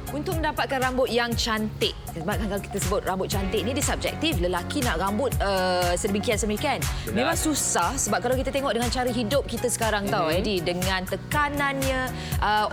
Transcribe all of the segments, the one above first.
Untuk mendapatkan rambut yang cantik, sebab kalau kita sebut rambut cantik ni dia subjektif. Lelaki nak rambut sedemikian-sedemikian. Memang susah sebab kalau kita tengok dengan cara hidup kita sekarang tahu Eddie, dengan tekanannya,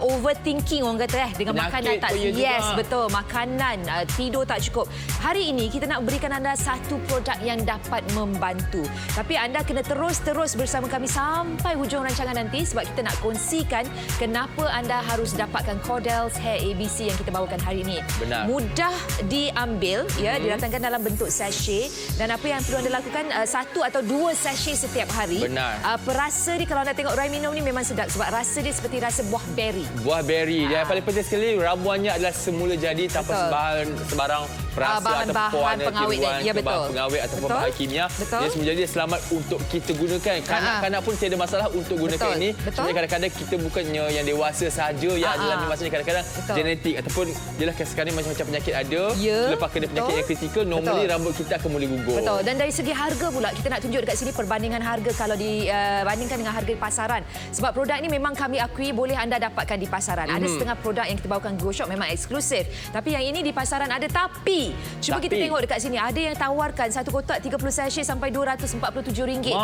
overthinking orang kata dengan penyakit makanan tak juga. betul, makanan, tidur tak cukup. Hari ini kita nak berikan anda satu produk yang dapat membantu. Tapi anda kena terus bersama kami sampai hujung rancangan nanti sebab kita nak kongsikan kenapa anda harus dapatkan Cordels Hair ABC yang kita bawakan hari ini. Benar. Mudah diambil, didatangkan dalam bentuk sachet dan apa yang perlu anda lakukan 1 atau 2 sachet setiap hari. Benar. Perasa dia kalau anda tengok Rai minum ni memang sedap sebab rasa dia seperti rasa buah beri. Buah beri. Yang paling penting sekali ramuannya adalah semula jadi tanpa sebarang perasa bahan-bahan pengawet pengawet ataupun bahan kimia. Dia semula jadi selamat untuk kita gunakan. Kanak-kanak pun tiada masalah untuk gunakan ini. Sebenarnya kadang-kadang kita bukannya yang dewasa sahaja yang adalah maksudnya kadang-kadang genetik ataupun jelas sekarang ni macam-macam penyakit ada. Lepas kena penyakit yang kritikal, normally rambut kita akan mula gugur. Betul. Dan dari segi harga pula, kita nak tunjuk dekat sini perbandingan harga kalau dibandingkan dengan harga di pasaran. Sebab produk ini memang kami akui boleh anda dapatkan di pasaran. Ada setengah produk yang kita bawakan Go Shop memang eksklusif. Tapi yang ini di pasaran ada. Tapi cuba kita tengok dekat sini. Ada yang tawarkan satu kotak 30 sachet sampai RM247.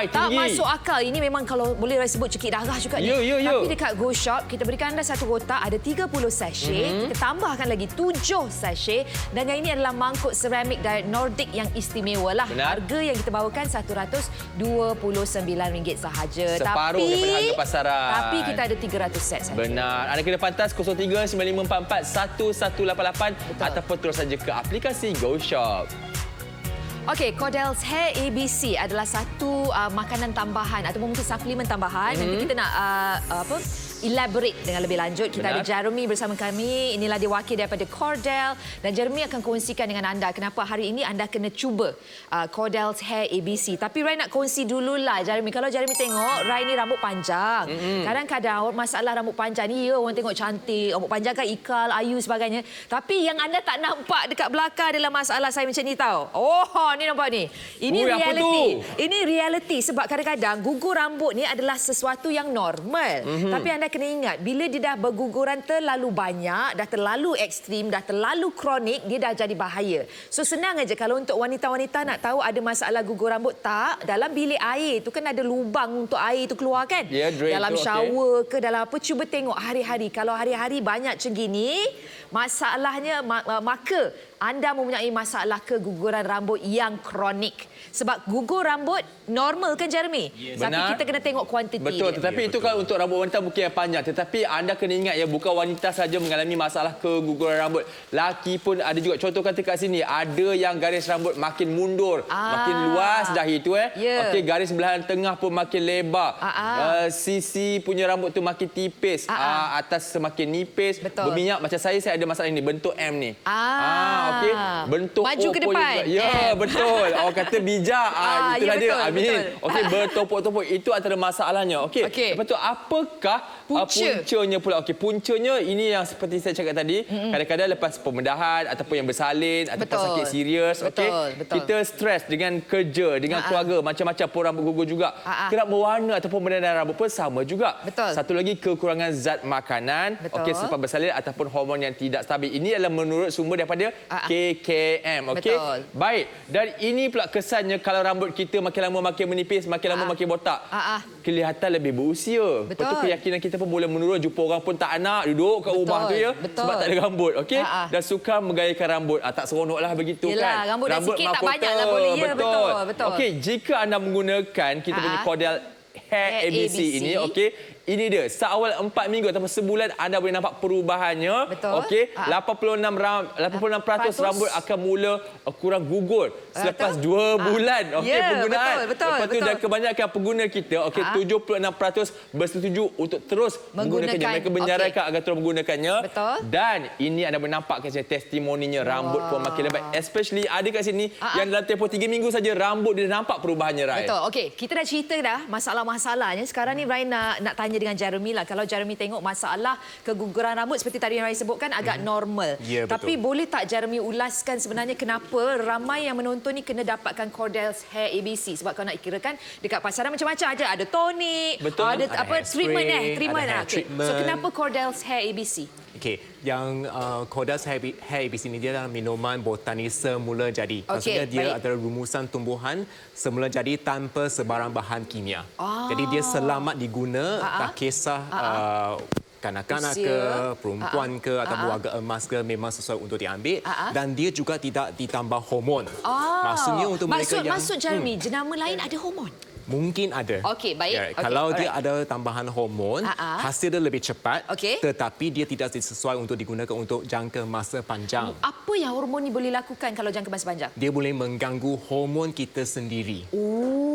Tak masuk akal. Ini memang kalau boleh sebut cekik darah juga ni. Tapi dekat Go Shop, kita berikan anda satu kotak ada 30 sachet. Kita tambahkan lagi 7 sachet. Dan yang ini adalah mangkuk seramik dari Nordic yang istimewa lah. Harga yang kita bawakan RM129 sahaja. Separuh daripada harga pasaran. Tapi kita ada 300 set saja. Benar. Anda kena pantas 0395441188 ataupun terus saja ke aplikasi Go Shop. Okey, Cordels Hair ABC adalah satu makanan tambahan ataupun mungkin suplemen tambahan. Nanti kita nak elaborate dengan lebih lanjut. Kita ada Jeremy bersama kami. Inilah dia wakil daripada Cordel dan Jeremy akan kongsikan dengan anda kenapa hari ini anda kena cuba Cordels Hair ABC. Tapi Rai nak kongsi dululah Jeremy. Kalau Jeremy tengok Rai ni rambut panjang. Kadang-kadang masalah rambut panjang ni orang tengok cantik, rambut panjang kan ikal, ayu sebagainya. Tapi yang anda tak nampak dekat belakang adalah masalah saya macam ni tahu. Ni nampak ni. Ini reality. Ini reality sebab kadang-kadang gugur rambut ni adalah sesuatu yang normal. Tapi anda kena ingat, bila dia dah berguguran terlalu banyak, dah terlalu ekstrim, dah terlalu kronik, dia dah jadi bahaya. So senang aja kalau untuk wanita-wanita nak tahu ada masalah gugur rambut tak, dalam bilik air tu kan ada lubang untuk air tu keluar kan? Dalam shower ke dalam apa, cuba tengok hari-hari. Kalau hari-hari banyak macam gini, masalahnya maka anda mempunyai masalah keguguran rambut yang kronik. Sebab gugur rambut normal kan Jeremy? Tapi kita kena tengok kuantiti. Betul, tetapi itu kalau untuk rambut wanita mungkin yang panjang. Tetapi anda kena ingat ya, bukan wanita saja mengalami masalah keguguran rambut. Laki pun ada juga. Contoh kata kat sini, ada yang garis rambut makin mundur, makin luas dahi tu Okey, garis belahan tengah pun makin lebar. Sisi punya rambut tu makin tipis, atas semakin nipis, berminyak. Macam saya ada masalah ini, bentuk M ni. Okey, bentuk maju ke depan. Ya, betul. Orang kata bijak. Itulah dia. Amin. Okey, bertopok-topok itu antara masalahnya. Okey. Lepas tu apakah puncanya pula? Okey, puncanya ini yang seperti saya cakap tadi, kadang-kadang lepas pembedahan ataupun yang bersalin ataupun sakit serius, okey. Kita stres dengan kerja, dengan keluarga, macam-macam pun rambut gugur juga. Kerap mewarna ataupun pendanaan rambut pun sama juga. Satu lagi kekurangan zat makanan, okey, selepas bersalin ataupun hormon yang tidak stabil. Ini adalah menurut sumber daripada KKM, okey. Baik, dan ini pula kesannya kalau rambut kita makin lama makin menipis, makin lama makin botak. Kelihatan lebih berusia. Lepas tu keyakinan kita pun boleh menurun. Jumpa orang pun tak nak duduk kat rumah tu ya. Sebab tak ada rambut, okey. Dan suka menggayakan rambut. Tak seronoklah begitu. Yelah, kan. Rambut dah sikit tak banyak lah boleh. Ya, betul. Okey, jika anda menggunakan kita punya Cordel Hair ABC ini, okey. Ini dia, seawal 4 minggu ataupun sebulan anda boleh nampak perubahannya. Okey, 86% rambut akan mula kurang gugur selepas 2 bulan penggunaan. Lepas tu dan kebanyakan pengguna kita, okey, 76% bersetuju untuk terus menggunakannya. Mereka menyarankan agar terus menggunakannya. Dan ini anda boleh nampak kat sini testimoninya, rambut pun makin lebat. Especially ada kat sini yang dalam tempoh 3 minggu saja rambut dia nampak perubahannya, Rai. Betul. Okey, kita dah cerita dah masalah-masalahnya. Sekarang ni Rai nak tanya tanya dengan Jeremy lah. Kalau Jeremy tengok masalah keguguran rambut seperti tadi yang saya sebutkan agak normal. Ya, betul. Tapi boleh tak Jeremy ulaskan sebenarnya kenapa ramai yang menonton ni kena dapatkan Cordell's Hair ABC? Sebab kalau nak kirakan dekat pasaran macam-macam ada tonik, ada apa treatment treatment. So kenapa Cordell's Hair ABC? Okey, yang Cordell's Hair ABC ni dia adalah minuman botani semula jadi. Maksudnya dia adalah rumusan tumbuhan semula jadi tanpa sebarang bahan kimia. Jadi dia selamat diguna, tak kisah kanak-kanak ke, perempuan ke ataupun warga emas ke, memang sesuai untuk diambil. Dan dia juga tidak ditambah hormon. Maksudnya untuk mereka yang... Maksud Jeremy, jenama lain ada hormon? Mungkin ada. Okey, baik. Ya, kalau dia ada tambahan hormon, hasil dia lebih cepat, tetapi dia tidak sesuai untuk digunakan untuk jangka masa panjang. Apa yang hormon ni boleh lakukan kalau jangka masa panjang? Dia boleh mengganggu hormon kita sendiri.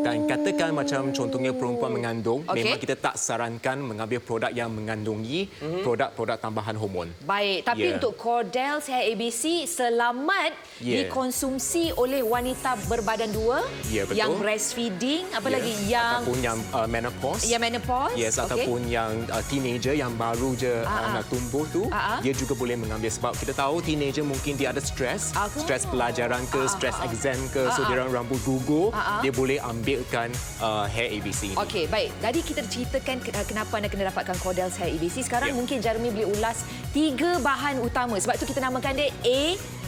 Dan katakan macam contohnya perempuan mengandung, memang kita tak sarankan mengambil produk yang mengandungi produk-produk tambahan hormon. Baik, tapi untuk Cordell's Hair ABC selamat dikonsumsi oleh wanita berbadan dua, yang breastfeeding, apalagi yang ataupun yang menopause. Yang menopause. Yes, ataupun yang teenager yang baru je nak tumbuh tu, dia juga boleh mengambil sebab kita tahu teenager mungkin dia ada stres pelajaran ke, stres exam ke, so dia orang rambut gugur, dia boleh ambilkan Hair ABC. Okey, baik. Tadi kita ceritakan kenapa anda kena dapatkan Cordell's Hair ABC. Sekarang mungkin Jeremy boleh ulas 3 bahan utama. Sebab tu kita namakan dia A,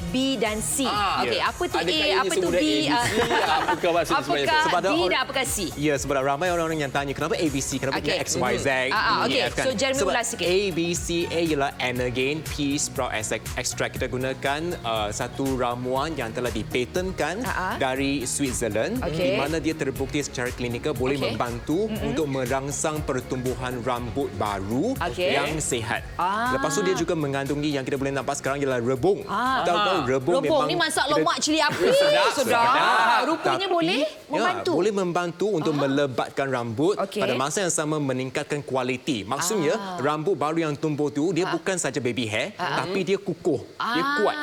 B dan C. Okey, apa tu A, apa tu B? Apakah maksud sebenarnya? Apakah D dan apakah C? Ya, sebab ramai orang yang tanya kenapa ABC, kenapa tidak X, Y, Z, okey, F kan? so Jeremy ulas sikit. A, B, C, A ialah Energain Pea Sprout Extract. Kita gunakan satu ramuan yang telah dipatenkan dari Switzerland, di mana dia terbukti secara klinikal boleh membantu untuk merangsang pertumbuhan rambut baru yang sihat. Lepas tu dia juga mengandungi yang kita boleh nampak sekarang ialah rebung. Rebung ni masak lemak cili api. Sedap. Rupanya boleh membantu. Boleh membantu untuk melebatkan rambut, pada masa yang sama meningkatkan kualiti. Maksudnya rambut baru yang tumbuh tu dia bukan saja baby hair, tapi dia kukuh, dia kuat.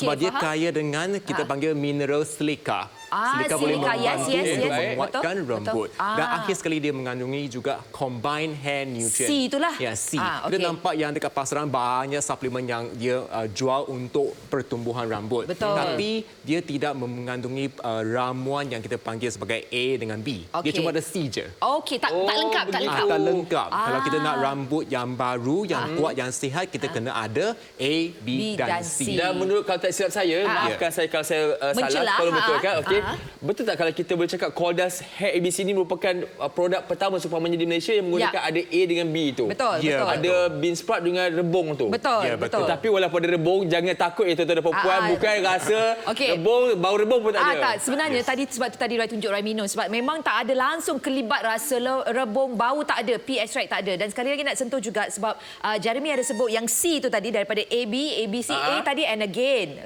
Sebab dia kaya dengan kita panggil mineral silika. Silika boleh membantu untuk menguatkan rambut. Dan akhir sekali dia mengandungi juga combined hair nutrient. C itulah. Ya, C. Kita nampak yang dekat pasaran banyak suplemen yang dia jual untuk pertumbuhan rambut. Tapi dia tidak mengandungi ramuan yang kita panggil sebagai A dengan B. Dia cuma ada C je. Okey, tak lengkap, tak lengkap. Kalau kita nak rambut yang baru, yang kuat, yang sihat, kita kena ada A, B dan C. Dan menurut kalau tak silap saya, maafkan saya kalau saya salah, kalau betul kan? Okey. Betul tak kalau kita boleh cakap Cordell's Hair ABC ini merupakan produk pertama seumpamanya di Malaysia yang menggunakan ada A dengan B tu. Betul. Ada bean sprout dengan rebung tu. Betul. Tapi walaupun ada rebung, jangan takut itu ada perempuan bukan rasa rebung, bau rebung pun tak ada. Sebenarnya tadi sebab tu tadi Roy tunjuk Roy minum sebab memang tak ada langsung kelibat rasa rebung, bau tak ada, pea extract tak ada. Dan sekali lagi nak sentuh juga sebab Jeremy ada sebut yang C tu tadi daripada AB, ABC, A tadi and again.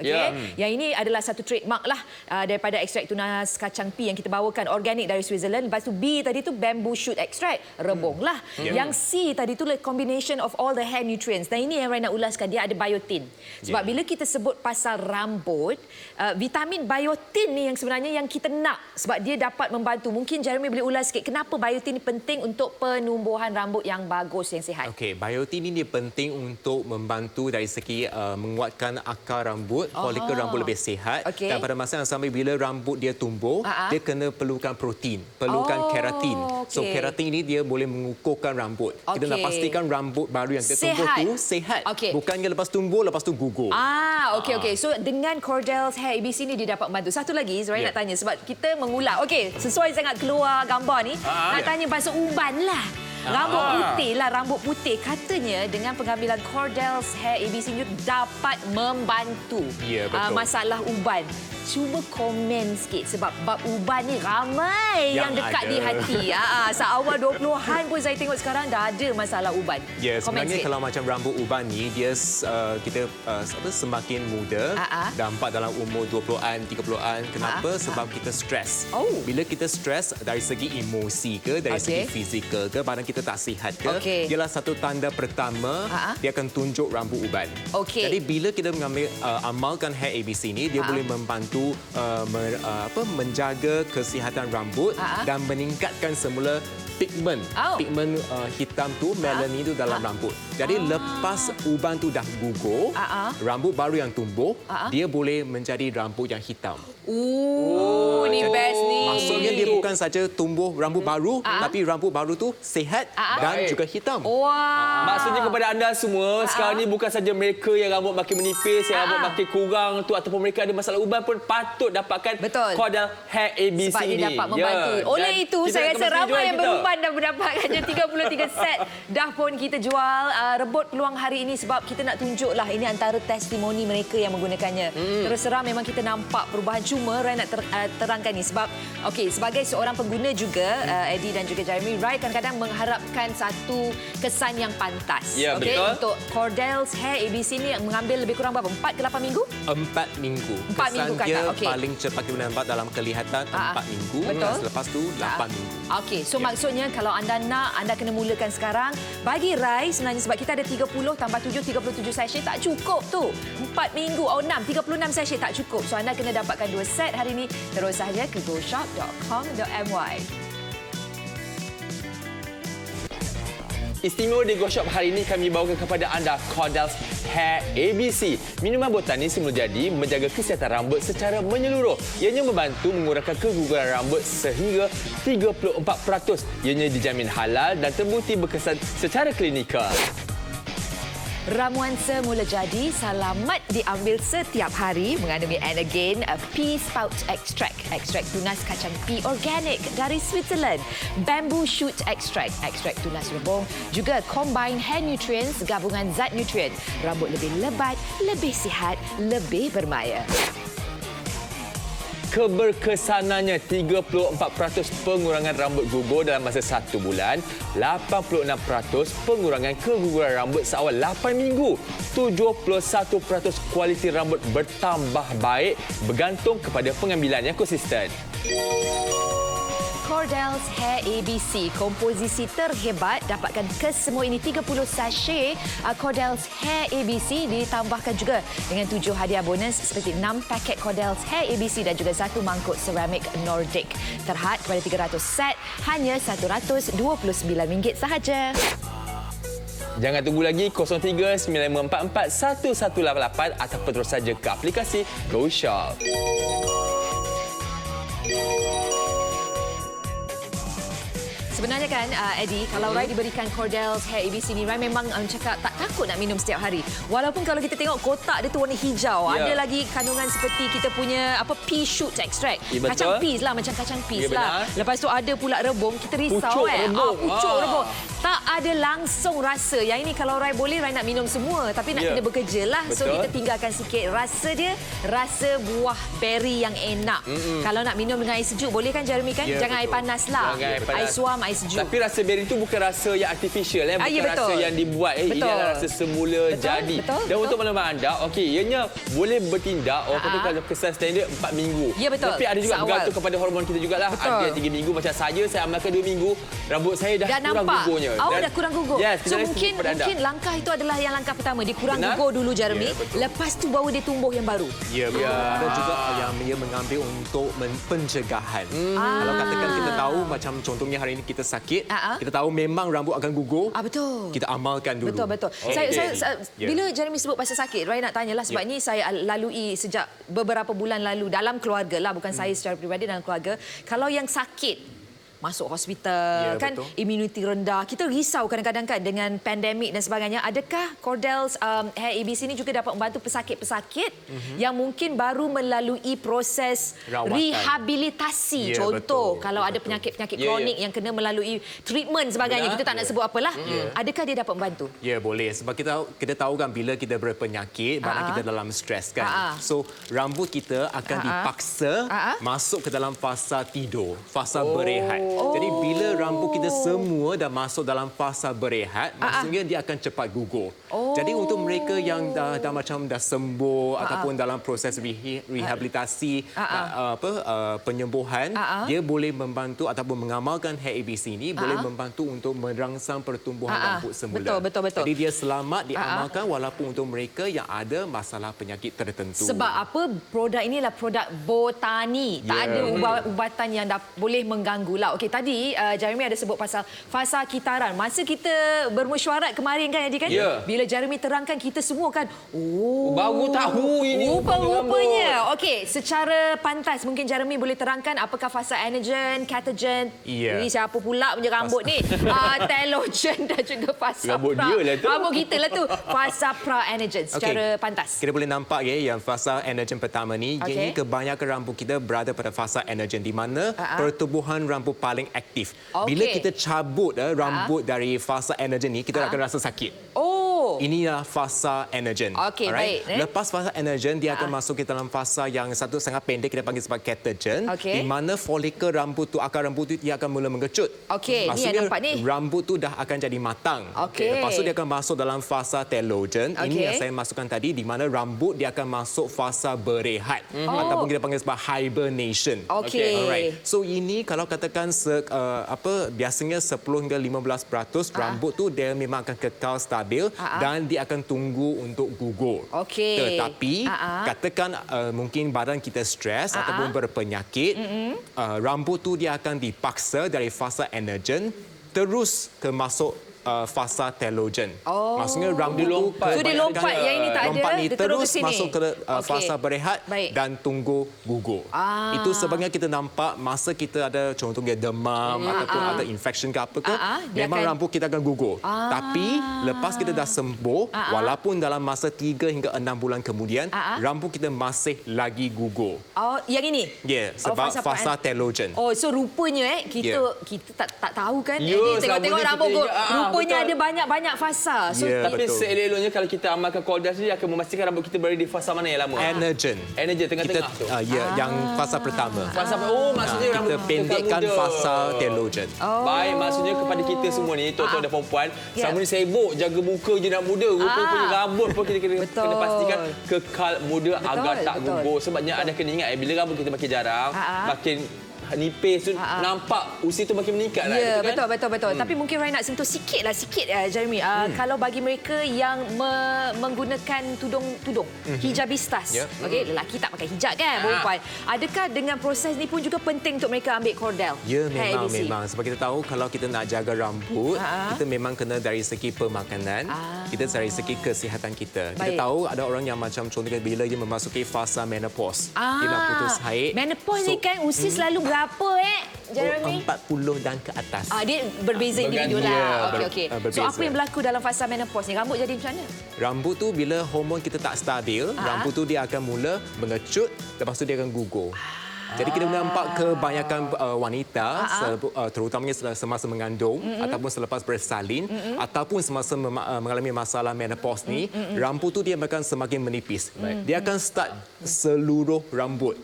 Yang ini adalah satu trademark lah daripada ekstrak tunas kacang pea yang kita bawakan organik dari Switzerland. Lepas tu B tadi tu bamboo shoot extract, rebung lah. Yang C tadi tu combination of all the hair nutrients. Dan ini yang Roy nak ulaskan, dia ada biotin. Sebab bila kita sebut pasal rambut, vitamin biotin ni yang sebenarnya yang kita nak sebab dia dapat membantu. Mungkin Jeremy boleh ulas sikit kenapa biotin ni penting untuk penumbuhan rambut yang bagus, yang sihat. Okey, biotin ini dia penting untuk membantu dari segi menguatkan akar rambut, folikel rambut lebih sihat. Dan pada masa yang sama bila rambut dia tumbuh, dia kena perlukan protein, perlukan keratin. So keratin ini dia boleh mengukuhkan rambut. Kita nak pastikan rambut baru yang kita tumbuh tu sihat. Bukannya lepas tumbuh lepas tu gugur. Okey. So dengan Cordell's Hair ABC ni dia dapat membantu. Satu lagi saya nak tanya sebab kita mengulas. Okey, sesuai sangat keluar gambar ni. Nak tanya pasal uban lah. Rambut putih lah, rambut putih. Katanya dengan pengambilan Cordell's Hair ABC ni dapat membantu masalah uban. Cuba komen sikit sebab bab uban ni ramai yang dekat di hati. Seawal 20-an pun saya tengok sekarang dah ada masalah uban. Ya, sebenarnya kalau macam rambut uban ni dia kita semakin muda, dampak dalam umur 20-an, 30-an. Kenapa? Sebab kita stres. Bila kita stres dari segi emosi ke, dari segi fizikal ke, badan kita tak sihat ke, ialah satu tanda pertama dia akan tunjuk rambut uban. Jadi bila kita mengambil amalkan Hair ABC ni, dia boleh membantu membantu menjaga kesihatan rambut dan meningkatkan semula pigmen. Pigmen hitam tu, melanin tu dalam rambut. Jadi lepas uban tu dah gugur, rambut baru yang tumbuh, dia boleh menjadi rambut yang hitam. Ni best ni. Maksudnya dia bukan saja tumbuh rambut baru, tapi rambut baru tu sihat dan juga hitam. Maksudnya kepada anda semua, sekarang ni bukan saja mereka yang rambut makin menipis, yang rambut makin kurang tu ataupun mereka ada masalah uban pun patut dapatkan Cordel Hair ABC sebab ni. dia dapat membantu. Oleh itu, saya rasa ramai yang beruban dah mendapatkannya 33 set. Dah pun kita jual. Rebut peluang hari ini sebab kita nak tunjuklah ini antara testimoni mereka yang menggunakannya. Terus terang memang kita nampak perubahan. Cuma Rai nak terangkan ni sebab sebagai seorang pengguna juga, Eddie dan juga Jeremy, Rai kadang-kadang mengharapkan satu kesan yang pantas. Ya, betul. Untuk Cordell's Hair ABC ni mengambil lebih kurang berapa? 4 ke 8 minggu? 4 minggu. 4 minggu kesan dia kakak. paling cepat kita nampak dalam kelihatan 4 minggu. Betul. Selepas tu 8 minggu. Okey, so maksudnya kalau anda nak, anda kena mulakan sekarang. Bagi Rai sebenarnya sebab kita ada 30 tambah 7, 37 sachet tak cukup tu. 4 minggu, 36 sachet tak cukup. So anda kena dapatkan 2 set hari ini. Terus sahaja ke goshop.com.my. Istimewa di GoShop hari ini kami bawakan kepada anda Cordell's Hair ABC. Minuman botani semula jadi menjaga kesihatan rambut secara menyeluruh. Ianya membantu mengurangkan keguguran rambut sehingga 34%. Ianya dijamin halal dan terbukti berkesan secara klinikal. Ramuan semula jadi selamat diambil setiap hari mengandungi and again pea sprout extract, ekstrak tunas kacang pea organik dari Switzerland, bamboo shoot extract, ekstrak tunas rebung, juga combine hair nutrients, gabungan zat nutrien, rambut lebih lebat, lebih sihat, lebih bermaya. Keberkesanannya 34% pengurangan rambut gugur dalam masa 1 bulan, 86% pengurangan keguguran rambut seawal 8 minggu, 71% kualiti rambut bertambah baik bergantung kepada pengambilan yang konsisten. Cordell's Hair ABC, komposisi terhebat. Dapatkan kesemua ini 30 sachet Cordell's Hair ABC, ditambahkan juga dengan 7 hadiah bonus seperti 6 paket Cordell's Hair ABC dan juga 1 mangkuk seramik Nordic. Terhad kepada 300 set, hanya RM129 sahaja. Jangan tunggu lagi, 03-9544-1188 ataupun terus saja ke aplikasi GoShop. Sebenarnya kan, Eddie, kalau Rai diberikan Cordell's Hair ABC ni, Rai memang cakap tak takut nak minum setiap hari. Walaupun kalau kita tengok kotak dia tu warna hijau, ada lagi kandungan seperti kita punya pea shoot extract. Kacang peas lah, macam kacang peas lah. Lepas tu ada pula rebung, kita risau pucuk rebung. Tak ada langsung rasa. Yang ini kalau Rai boleh, Rai nak minum semua. Tapi nak kena bekerja lah. So kita tinggalkan sikit. Rasa dia, rasa buah beri yang enak. Kalau nak minum dengan air sejuk, boleh kan Jeremy kan? Jangan air panas lah. Air suam, air sejuk. Tapi rasa beri itu bukan rasa yang artificial, bukan rasa yang dibuat. Ini adalah rasa semula jadi. Dan untuk maklumat anda, ianya boleh bertindak kalau kesan standard 4 minggu. Ya, betul. Tapi ada juga bergantung kepada hormon kita jugalah. Ada 3 minggu macam saya amalkan 2 minggu, rambut saya dah kurang gugurnya. Dah kurang gugur. Yes, so mungkin langkah itu adalah yang langkah pertama. Dia kurang gugur dulu Jeremy. Lepas tu baru dia tumbuh yang baru. Ya, betul. Ada juga yang dia mengambil untuk pencegahan. Kalau katakan kita tahu macam contohnya hari ini kita sakit, kita tahu memang rambut akan gugur. Betul. Kita amalkan dulu. Betul. Bila Jeremy sebut pasal sakit, Rai nak tanyalah sebab ni saya lalui sejak beberapa bulan lalu dalam keluarga lah, bukan saya secara peribadi, dalam keluarga. Kalau yang sakit masuk hospital, kan imuniti rendah. Kita risau kadang-kadang kan dengan pandemik dan sebagainya. Adakah Cordell's Hair ABC ini juga dapat membantu pesakit-pesakit yang mungkin baru melalui proses rehabilitasi? Contoh, kalau ada penyakit-penyakit kronik yang kena melalui treatment sebagainya, kita tak nak sebut apalah. Adakah dia dapat membantu? Ya, boleh. Sebab kita tahu kan bila kita berpenyakit, maknanya kita dalam stres kan. So, rambut kita akan dipaksa masuk ke dalam fasa tidur, fasa berehat. Jadi bila rambut kita semua dah masuk dalam fasa berehat, maksudnya dia akan cepat gugur. Jadi untuk mereka yang dah macam dah sembuh ataupun dalam proses rehabilitasi penyembuhan, dia boleh membantu ataupun mengamalkan Hair ABC ini boleh membantu untuk merangsang pertumbuhan rambut semula. Betul. Jadi dia selamat diamalkan walaupun untuk mereka yang ada masalah penyakit tertentu. Sebab apa? Produk ini adalah produk botani. Tak ada ubatan yang dah boleh mengganggu lah. Okey, tadi Jeremy ada sebut pasal fasa kitaran. Masa kita bermesyuarat kemarin kan, Eddie kan? Bila Jeremy terangkan, kita semua kan, baru tahu ini rupanya. Okey, secara pantas mungkin Jeremy boleh terangkan apakah fasa anagen, catagen. Ini siapa pula punya rambut ni? Telogen dan juga fasa rambut pra. Dia lah tu. Rambut kita lah tu. Fasa pra-anagen secara pantas. Kita boleh nampak yang fasa anagen pertama ni, ini kebanyakan rambut kita berada pada fasa anagen di mana pertubuhan rambut paling aktif. Bila kita cabut rambut dari fasa anagen ni, kita akan rasa sakit. Inilah fasa anagen. Okey, baik. Lepas fasa anagen, dia akan masuk ke dalam fasa yang satu sangat pendek, kita panggil sebagai catagen. Di mana folikel rambut tu, akar rambut tu, dia akan mula mengecut. Maksudnya, ni nampak ni. Rambut tu dah akan jadi matang. Lepas tu dia akan masuk dalam fasa telogen. Ini yang saya masukkan tadi, di mana rambut dia akan masuk fasa berehat. Ataupun kita panggil sebagai hibernation. Alright. So ini kalau katakan biasanya 10 hingga 15% rambut tu dia memang akan kekal stabil dan dia akan tunggu untuk gugur. Tetapi katakan mungkin badan kita stres ataupun berpenyakit, rambut tu dia akan dipaksa dari fasa anagen terus ke masuk fasa telogen. Maksudnya rambut tu dia lompat yang ini tak ada, dia terus masuk ke fasa berehat dan tunggu gugur. Itu sebabnya kita nampak masa kita ada contohnya demam ataupun ada infection ke apa ke, memang rambut kita akan gugur. Tapi lepas kita dah sembuh, walaupun dalam masa 3 hingga 6 bulan kemudian, rambut kita masih lagi gugur. Yang ini? Sebab fasa telogen. So rupanya kita tak tahu kan? Tengok-tengok rambut rupanya ada banyak-banyak fasa. Tapi seelok-eloknya kalau kita amalkan Cordas ni akan memastikan rambut kita berada di fasa mana yang lama? Anagen. Tengah-tengah tu. Yang fasa pertama. Maksudnya rambut kita pendekkan fasa telogen. Baik, maksudnya kepada kita semua ni, tuan-tuan dan puan-puan, selama ni sibuk jaga muka je nak muda, rupanya rambut pun kita kena pastikan kekal muda agar tak gugur. Sebabnya ada kena ingat bila rambut kita makin jarang, makin nipis tu nampak usia tu makin meningkat lah. Betul. Tapi mungkin Rai nak sentuh sikit Jeremy. Kalau bagi mereka yang menggunakan tudung hijabistas. Lelaki tak pakai hijab kan, perempuan. Adakah dengan proses ni pun juga penting untuk mereka ambil Cordel? Ya, memang. Sebab kita tahu kalau kita nak jaga rambut, kita memang kena dari segi pemakanan, kita dari segi kesihatan kita. Kita tahu ada orang yang macam contohnya bila dia memasuki fasa menopause, dia nak putus haid. Menopause ni kan usia selalu berapa Jeremy? 40 dan ke atas. Dia berbeza individu lah. Okey. So berbeza. apa yang berlaku dalam fasa menopause ni? Rambut jadi macam mana? Rambut tu bila hormon kita tak stabil, rambut tu dia akan mula mengecut, lepas tu dia akan gugur. Jadi kita nampak kebanyakan wanita, terutamanya semasa mengandung ataupun selepas bersalin ataupun semasa mengalami masalah menopause ni, rambut tu dia akan semakin menipis. Dia akan start seluruh rambut.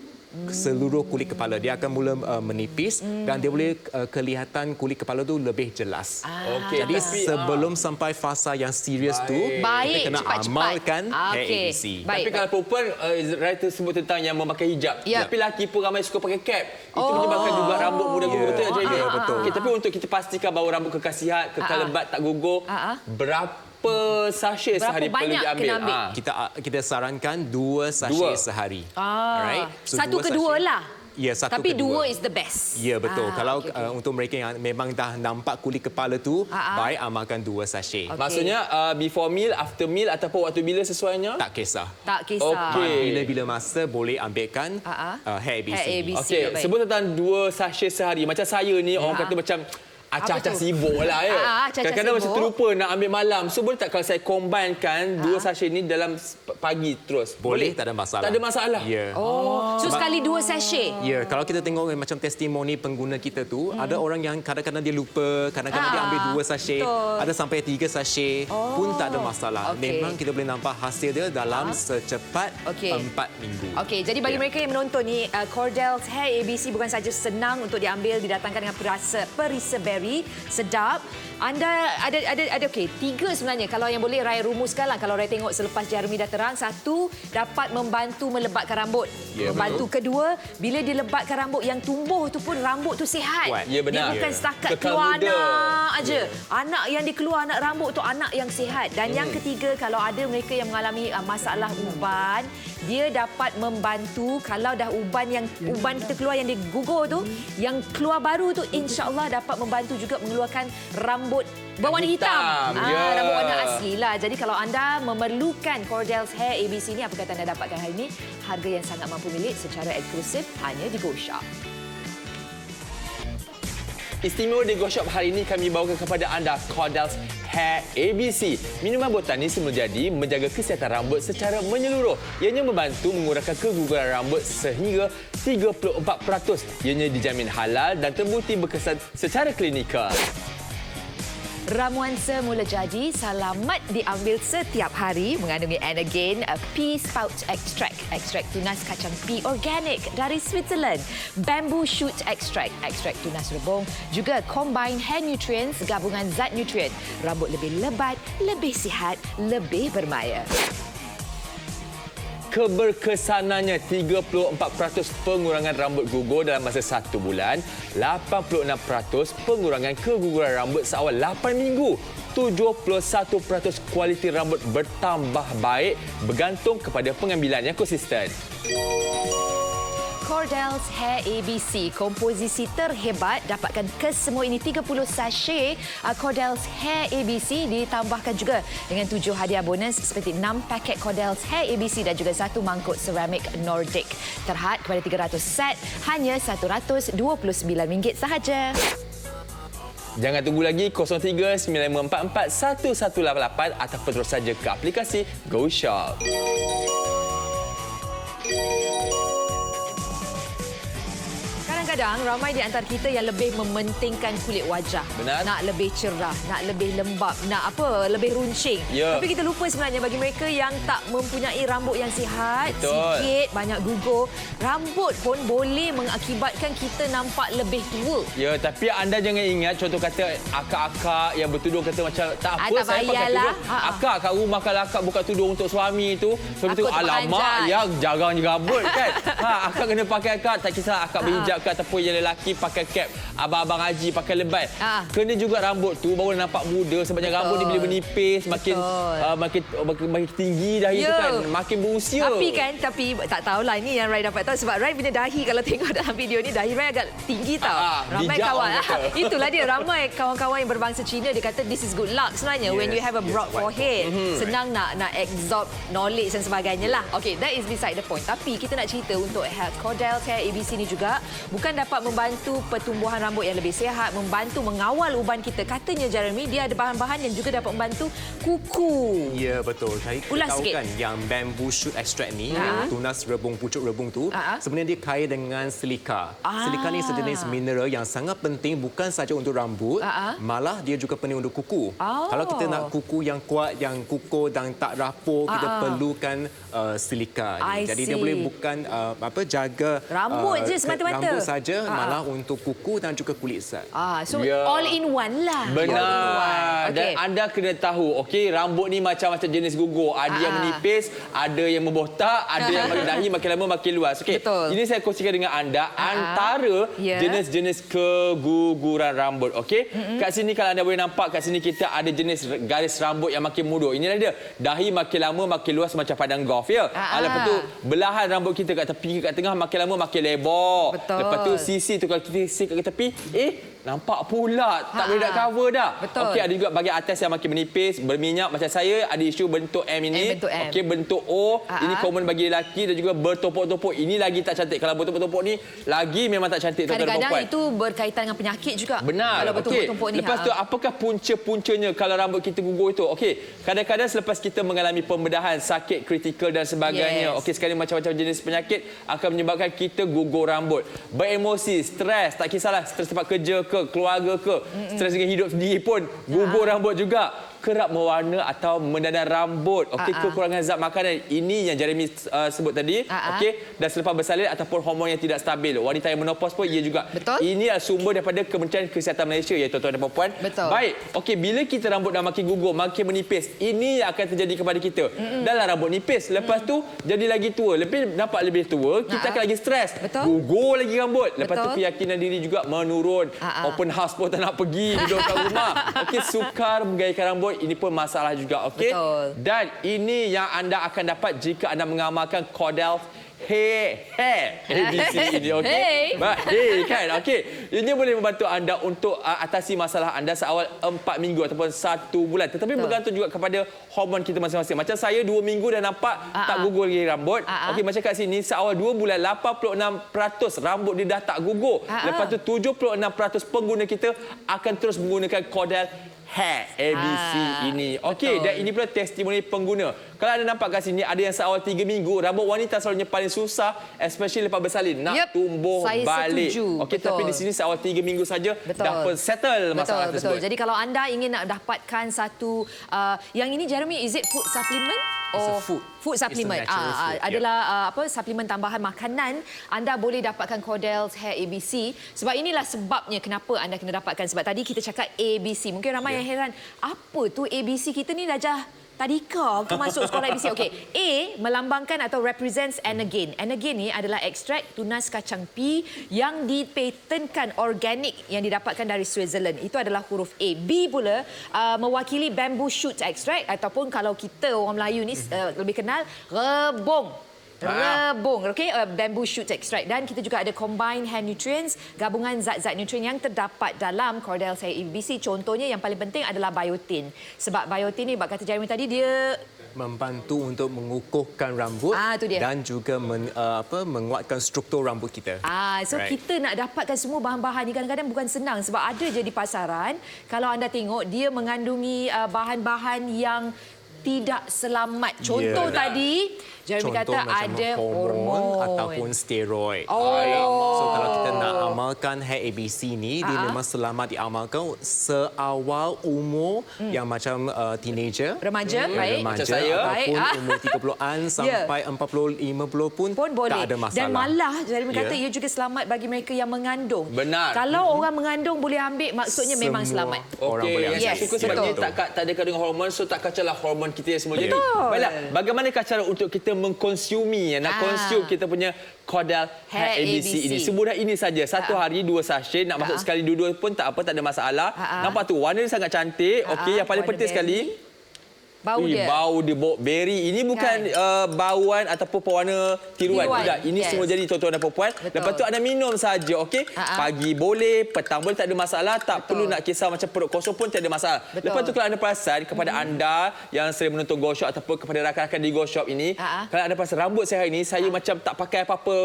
Seluruh kulit kepala dia akan mula menipis dan dia boleh kelihatan kulit kepala tu lebih jelas. Jadi sebelum sampai fasa yang serius tu, kita kena amalkan Hair ABC. Tapi kalau perempuan, writer sebut tentang yang memakai hijab. Tapi lelaki pun ramai suka pakai cap. Itu menyebabkan juga rambut muda gugur. Betul. Tapi untuk kita pastikan bahawa rambut kekal sihat, kekal lebat, tak gugur, berapa sachet sehari perlu diambil? Kita sarankan 2 sachet sehari. Alright. So, 1 ke 2 lah. Tapi 2 is the best. Ya, betul. Kalau untuk mereka yang memang dah nampak kulit kepala tu, baik amalkan 2 sachet. Maksudnya before meal, after meal ataupun waktu bila sesuainya? Tak kisah. Bila-bila masa boleh ambilkan Hair ABC. Sebut tentang 2 sachet sehari. Macam saya ni, orang kata macam acah-acah sibuk lah ya. Acah-acah Kadang-kadang macam sibuk. terlupa nak ambil malam. So boleh tak kalau saya combinekan 2 sachet ni dalam pagi terus? Boleh, tak ada masalah. Tak ada masalah? Ya. So sekali 2 sachet. Ya, kalau kita tengok macam testimoni pengguna kita tu, ada orang yang kadang-kadang dia lupa, kadang-kadang dia ambil 2 sachet, ada sampai 3 sachet, pun tak ada masalah. Memang kita boleh nampak hasil dia dalam secepat 4 minggu. Okey, jadi bagi mereka yang menonton ni, Cordell's Hair ABC bukan saja senang untuk diambil, didatangkan dengan perisa berry, sedap. Anda ada okey, 3 sebenarnya kalau yang boleh Rai rumuskanlah. Kalau Rai tengok selepas Jeremy dah terang, 1 dapat membantu melebatkan rambut. Membantu kedua, bila dilebatkan rambut yang tumbuh tu pun rambut tu sihat. Ya, benar. Dia bukan setakat Kekal keluar muda. anak aja. Anak yang dikeluar anak rambut tu anak yang sihat. Dan yang ketiga, kalau ada mereka yang mengalami masalah uban, dia dapat membantu kalau dah uban kita keluar yang digugur tu, yang keluar baru tu insya-Allah dapat membantu juga mengeluarkan rambut berwarna hitam. Rambut warna asli lah. Jadi kalau anda memerlukan Cordell's Hair ABC ni, apa kata anda dapatkan hari ini? Harga yang sangat mampu milik secara eksklusif hanya di Go Shop. Istimewa di Go Shop hari ini kami bawakan kepada anda Cordell's Hair ABC. Minuman botani semula jadi menjaga kesihatan rambut secara menyeluruh. Ianya membantu mengurangkan keguguran rambut sehingga 34%. Ianya dijamin halal dan terbukti berkesan secara klinikal. Ramuan semula jadi selamat diambil setiap hari mengandungi Energain Pea Sprout Extract, ekstrak tunas kacang pea organik dari Switzerland, Bamboo Shoot Extract, ekstrak tunas rebung, juga Combine Hair Nutrients, gabungan zat nutrien. Rambut lebih lebat, lebih sihat, lebih bermaya. Keberkesanannya 34% pengurangan rambut gugur dalam masa 1 bulan, 86% pengurangan keguguran rambut seawal 8 minggu, 71% kualiti rambut bertambah baik bergantung kepada pengambilan yang konsisten. Cordell's Hair ABC, komposisi terhebat. Dapatkan kesemua ini 30 sachet Cordell's Hair ABC, ditambahkan juga dengan 7 hadiah bonus seperti 6 paket Cordell's Hair ABC dan juga 1 mangkuk ceramik Nordic. Terhad kepada 300 set, hanya RM129 sahaja. Jangan tunggu lagi, 03-9544-1188 ataupun terus saja ke aplikasi Go Shop. Kadang-kadang ramai di antara kita yang lebih mementingkan kulit wajah. Benar. Nak lebih cerah, nak lebih lembap, nak lebih runcing. Ya. Tapi kita lupa sebenarnya bagi mereka yang tak mempunyai rambut yang sihat, Betul. sikit, banyak gugur, rambut pun boleh mengakibatkan kita nampak lebih tua. Ya, tapi anda jangan ingat contoh kata akak-akak yang bertudung kata macam tak apa tak saya pakai payahlah. tudung. Akak kat rumah kalau akak buka tudung untuk suami tu, suami tu Takut alamak terpanjat. yang jarang je rambut kan. Akak kena pakai akak, tak kisah akak berhijab ke ataupun yang lelaki pakai cap, abang-abang haji pakai lebat. Kena juga rambut tu baru nampak muda sebabnya rambut dia bila menipis makin tinggi dahi tu kan, makin berusia. Tapi tak tahulah ini yang Rai dapat tahu sebab Rai punya dahi kalau tengok dalam video ni dahi Rai agak tinggi tau. Ramai bijak kawan. orang kata. Itulah dia, ramai kawan-kawan yang berbangsa Cina dia kata this is good luck sebenarnya when you have a broad forehead. Senang nak absorb knowledge dan sebagainya lah. Okay, that is beside the point. Tapi kita nak cerita untuk Cordell's Hair ABC ni juga bukan dapat membantu pertumbuhan rambut yang lebih sihat, membantu mengawal uban kita. Katanya Jeremy, dia ada bahan-bahan yang juga dapat membantu kuku. Ya, betul. Saya Ulas tahu sikit. kan yang bamboo shoot extract ni, yang tunas rebung, pucuk rebung tu, sebenarnya dia kaya dengan silika. Silika ni sejenis mineral yang sangat penting bukan saja untuk rambut, malah dia juga penting untuk kuku. Kalau kita nak kuku yang kuat, yang kukuh dan tak rapuh, kita perlukan silika ni. Jadi dia boleh bukan jaga rambut je semata-mata. Rambut saja, malah untuk kuku dan juga kulit zat. So all in one lah. Benar. Dan anda kena tahu, okey, rambut ni macam-macam jenis gugur. Ada yang menipis, ada yang membotak, ada yang dahi makin lama makin luas. Okey. Ini saya kongsikan dengan anda antara jenis-jenis keguguran rambut, okey? Kat sini kalau anda boleh nampak, kat sini kita ada jenis garis rambut yang makin mundur. Inilah dia. Dahi makin lama makin luas macam padang golf ya. Lepas tu belahan rambut kita kat tepi kat tengah makin lama makin lebar. Betul. Lepas tu sisi tu kalau kita sisir kat tepi, nampak pula tak boleh nak cover dah. Betul. Okey, ada juga bahagian atas yang makin menipis, berminyak macam saya, ada isu bentuk M ini. Bentuk M. Okey, bentuk O, ini common bagi lelaki dan juga bertopok-topok. Ini lagi tak cantik. Kalau bertopok-topok ni lagi memang tak cantik tuan-tuan dan Kadang-kadang puan. itu berkaitan dengan penyakit juga. Benar. Kalau bertumpuk-tumpuk ni. Lepas tu apakah punca-puncanya kalau rambut kita gugur itu? Okey, kadang-kadang selepas kita mengalami pembedahan, sakit kritikal dan sebagainya. Okey, sekali macam-macam jenis penyakit akan menyebabkan kita gugur rambut. Beremosi, stres, tak kisahlah stres tempat kerja ke, keluarga ke, stres dengan hidup sendiri pun gugur rambut juga. Kerap mewarna atau mendadan rambut. Okey, kekurangan zat makanan. Ini yang Jeremy sebut tadi. Okey, dan selepas bersalin ataupun hormon yang tidak stabil. Wanita yang menopause pun ia juga. Betul. Ini adalah sumber daripada Kementerian Kesihatan Malaysia ya tuan-tuan dan puan-puan. Betul. Baik. Okey, bila kita rambut dah makin gugur, makin menipis, ini yang akan terjadi kepada kita. Dalam rambut nipis, lepas tu jadi lagi tua. Lebih nampak lebih tua, kita akan lagi stres. Betul. Gugur lagi rambut. Lepas tu Betul. keyakinan diri juga menurun. Open house pun tak nak pergi, duduk kat rumah. Okey, sukar menggaikan rambut, ini pun masalah juga. Okey. Dan ini yang anda akan dapat jika anda mengamalkan Cordell Hair ABC ini, okey. Hey kan, okey. Ini boleh membantu anda untuk atasi masalah anda seawal 4 minggu ataupun 1 bulan. Tetapi bergantung juga kepada hormon kita masing-masing. Macam saya 2 minggu dah nampak tak gugur lagi rambut. Okey, macam kat sini seawal 2 bulan 86% rambut dia dah tak gugur. Lepas tu 76% pengguna kita akan terus menggunakan Cordell Hair ABC ini. Okey, dan ini pula testimoni pengguna. Kalau anda nampak kat sini ada yang seawal 3 minggu, rambut wanita selalunya paling susah, especially lepas bersalin, nak tumbuh balik. Okey, tapi di sini seawal 3 minggu saja dah pun settle masalah tersebut. Jadi kalau anda ingin nak dapatkan satu yang ini Jeremy, is it food supplement? Food supplement. Adalah apa, suplemen tambahan makanan. Anda boleh dapatkan Cordell Hair ABC. Sebab inilah sebabnya kenapa anda kena dapatkan. Sebab tadi kita cakap ABC. Mungkin ramai yang heran, apa tu ABC? Kita ni darjah tadika ke masuk sekolah ABC. Okey, A melambangkan atau represents Energen. Energen ni adalah ekstrak tunas kacang pi yang dipatenkan organik yang didapatkan dari Switzerland. Itu adalah huruf A. B pula mewakili bamboo shoot extract ataupun kalau kita orang Melayu ni lebih kenal rebung. Rebung, okey, bamboo shoot extract. Dan kita juga ada combined hair nutrients, gabungan zat-zat nutrien yang terdapat dalam Cordell Hair ABC. Contohnya yang paling penting adalah biotin. Sebab biotin ni, kata Jeremy tadi, dia membantu untuk mengukuhkan rambut dan juga menguatkan struktur rambut kita. So kita nak dapatkan semua bahan-bahan ni kadang-kadang bukan senang sebab ada je di pasaran. Kalau anda tengok, dia mengandungi bahan-bahan yang tidak selamat. Contoh tadi, Jeremy kata ada hormon ataupun steroid. So kalau kita nak amalkan Hair ABC ni, dia memang selamat diamalkan seawal umur yang macam teenager, remaja, baik, macam saya, ataupun umur 30-an sampai 40-50 pun boleh. Tak ada masalah. Dan malah Jeremy kata ia juga selamat bagi mereka yang mengandung. Benar. Kalau orang mengandung boleh ambil, maksudnya memang selamat. Orang boleh ambil. Saya suka sebab dia tak ada kandungan hormon, so tak kacaulah hormon kita semua. Jadi, baiklah, bagaimanakah cara untuk kita mengkonsumi, nak konsum kita punya Cordell Hair ABC ini? Semudah ini saja. Satu hari 2 sachet, nak masuk sekali dua-dua pun tak apa, tak ada masalah. Nampak tu, warna dia sangat cantik. Okey, yang paling penting sekali, bau dia. Bau dia, bau berry. Ini bukan bauan ataupun pewarna tiruan. Tidak. Ini semua jadi tuan-tuan dan puan-puan. Lepas tu anda minum saja, okey? Pagi boleh, petang boleh, tak ada masalah. Tak perlu nak kisah macam perut kosong pun tak ada masalah. Lepas tu kalau anda perasan kepada anda yang sering menonton Go Shop ataupun kepada rakan-rakan di Go Shop ini, kalau anda perasan rambut saya hari ini, saya macam tak pakai apa-apa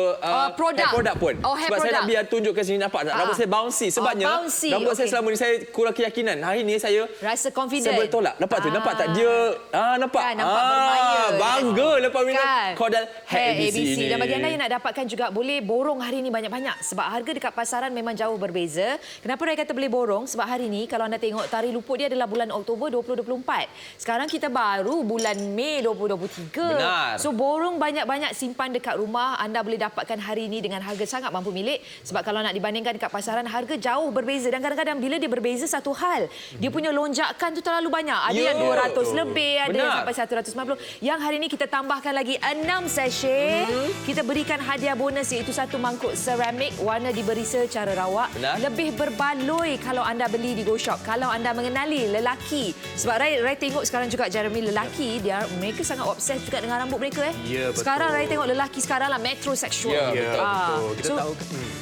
produk pun. Sebab saya nak biar tunjuk ke sini, nampak tak? Rambut saya bouncy. Sebabnya rambut saya selama ni saya kurang keyakinan. Hari ini saya rasa confident. Saya boleh tolak. Nampak tu? Nampak tak? Dia nampak? Kan, nampak bermaya. Bangga lepas minum Cordell Hair ABC ini. Dan bagi anda yang nak dapatkan juga, boleh borong hari ini banyak-banyak. Sebab harga dekat pasaran memang jauh berbeza. Kenapa saya kata boleh borong? Sebab hari ini kalau anda tengok, tarikh luput dia adalah bulan Oktober 2024. Sekarang kita baru bulan Mei 2023. Benar. So borong banyak-banyak, simpan dekat rumah. Anda boleh dapatkan hari ini dengan harga sangat mampu milik. Sebab kalau nak dibandingkan dekat pasaran, harga jauh berbeza. Dan kadang-kadang bila dia berbeza, satu hal, dia punya lonjakan tu terlalu banyak. Ada yang 200 lebih, ada yang sampai 150. Yang hari ini kita tambah tambahkan lagi 6 sachet. Kita berikan hadiah bonus iaitu 1 mangkuk seramik warna diberi secara rawak. Lebih berbaloi kalau anda beli di Go Shop. Kalau anda mengenali lelaki. Sebab Rai tengok sekarang juga Jeremy lelaki mereka sangat obses juga dengan rambut mereka Ya, betul. Sekarang Rai tengok lelaki sekarang lah metrosexual. Ya, betul. Kita tahu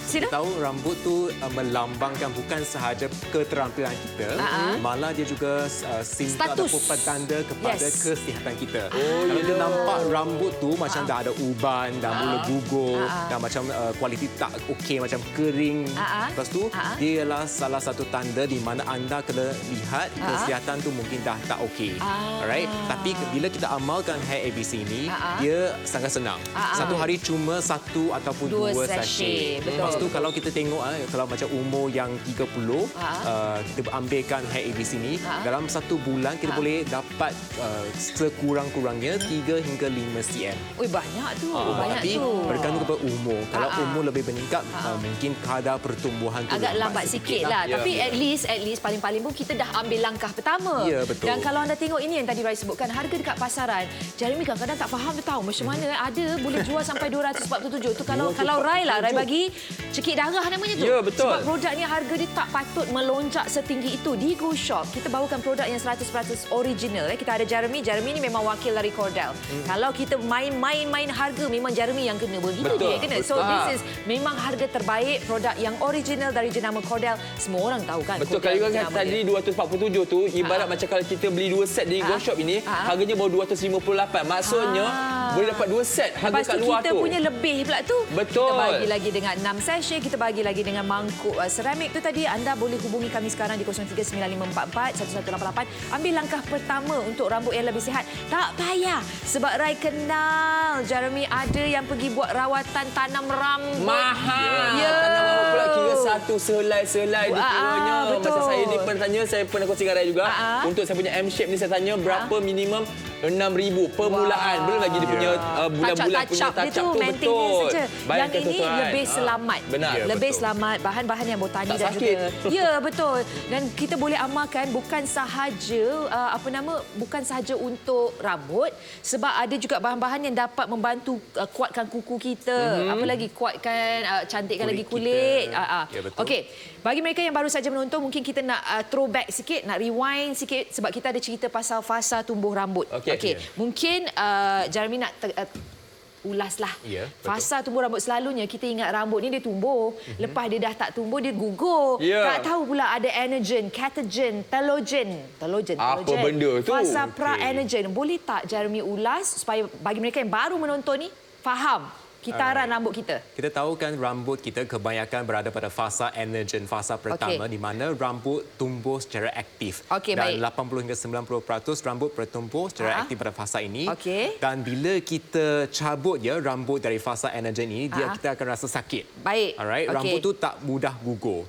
Sila? kita tahu rambut tu melambangkan bukan sahaja keterampilan kita, malah dia juga simbol ataupun petanda kepada kesihatan kita. Kalau kita nampak rambut tu macam dah ada uban, dah mula gugur, dah macam kualiti tak okey, macam kering. Lepas tu dia ialah salah satu tanda di mana anda kena lihat kesihatan tu mungkin dah tak okey. Alright? Tapi bila kita amalkan Hair ABC ni, dia sangat senang. Satu hari cuma 1 ataupun 2 sachet. Lepas tu kalau kita tengok kalau macam umur yang 30, kita ambilkan Hair ABC ni, dalam 1 bulan kita boleh dapat sekurang-kurangnya 3 hingga 5 cm. Ui, banyak tu. Banyak Tapi tu. bergantung kepada umur. Kalau umur lebih meningkat, mungkin kadar pertumbuhan tu agak lambat sikit lah. Tapi at least paling-paling pun kita dah ambil langkah pertama. Ya, betul. Dan kalau anda tengok ini yang tadi Rai sebutkan, harga dekat pasaran, Jeremy kadang-kadang tak faham dia tahu macam mana ada boleh jual sampai 247 tu. Kalau Rai lah, Rai bagi cekik darah namanya tu. Ya, betul. Sebab produk ni harga dia tak patut melonjak setinggi itu. Di Go Shop, kita bawakan produk yang 100% original. Kita ada Jeremy ni memang wakil dari Cordell. Kalau kita main harga, memang Jeremy yang kena. Begitu dia kena. So this is memang harga terbaik, produk yang original dari jenama Cordell. Semua orang tahu kan. Betul, kalau kan tadi 247 tu ibarat macam kalau kita beli 2 set di Go Shop ini, harganya baru 258. Maksudnya boleh dapat 2 set harga kat luar tu. Kita punya lebih pula tu. Betul. Kita bagi lagi dengan 6 sachet, kita bagi lagi dengan mangkuk seramik tu tadi. Anda boleh hubungi kami sekarang di 0395441188. Ambil langkah pertama untuk rambut yang lebih sihat. Tak payah. Sebab Rai kenal Jeremy ada yang pergi buat rawatan tanam rambut. Mahal. Ya. Tanam rambut pula kira satu selai-selai dikiranya. betul. Masa saya ni pernah tanya, saya pernah kongsi dengan Rai juga. Untuk saya punya M-shape ni saya tanya berapa minimum 6,000 permulaan. Belum lagi dia punya bulan-bulan punya touch-up tu. Betul. Saja. Yang ini lebih selamat. Benar. Ya, lebih selamat. Bahan-bahan yang botani Tak dan sakit. juga. Ya, betul. Dan kita boleh amalkan bukan sahaja bukan sahaja untuk rambut, sebab ada juga bahan-bahan yang dapat membantu kuatkan kuku kita. Apa lagi kuatkan cantikkan lagi kulit. Ya, betul. Okey. Bagi mereka yang baru saja menonton, mungkin kita nak throwback sikit, nak rewind sikit sebab kita ada cerita pasal fasa tumbuh rambut. Okey. Mungkin Jeremy nak ulaslah. Ya, fasa tumbuh rambut selalunya kita ingat rambut ni dia tumbuh, lepas dia dah tak tumbuh dia gugur. Tak tahu pula ada anagen, catagen, telogen. Apa benda tu? Fasa pra-anagen. Boleh tak Jeremy ulas supaya bagi mereka yang baru menonton ni faham kitaran rambut kita? Kita tahu kan rambut kita kebanyakan berada pada fasa anagen, fasa pertama di mana rambut tumbuh secara aktif. Dan 80 hingga 90% rambut bertumbuh secara aktif pada fasa ini. Dan bila kita cabut rambut dari fasa anagen ini, kita akan rasa sakit. Alright, rambut tu tak mudah gugur.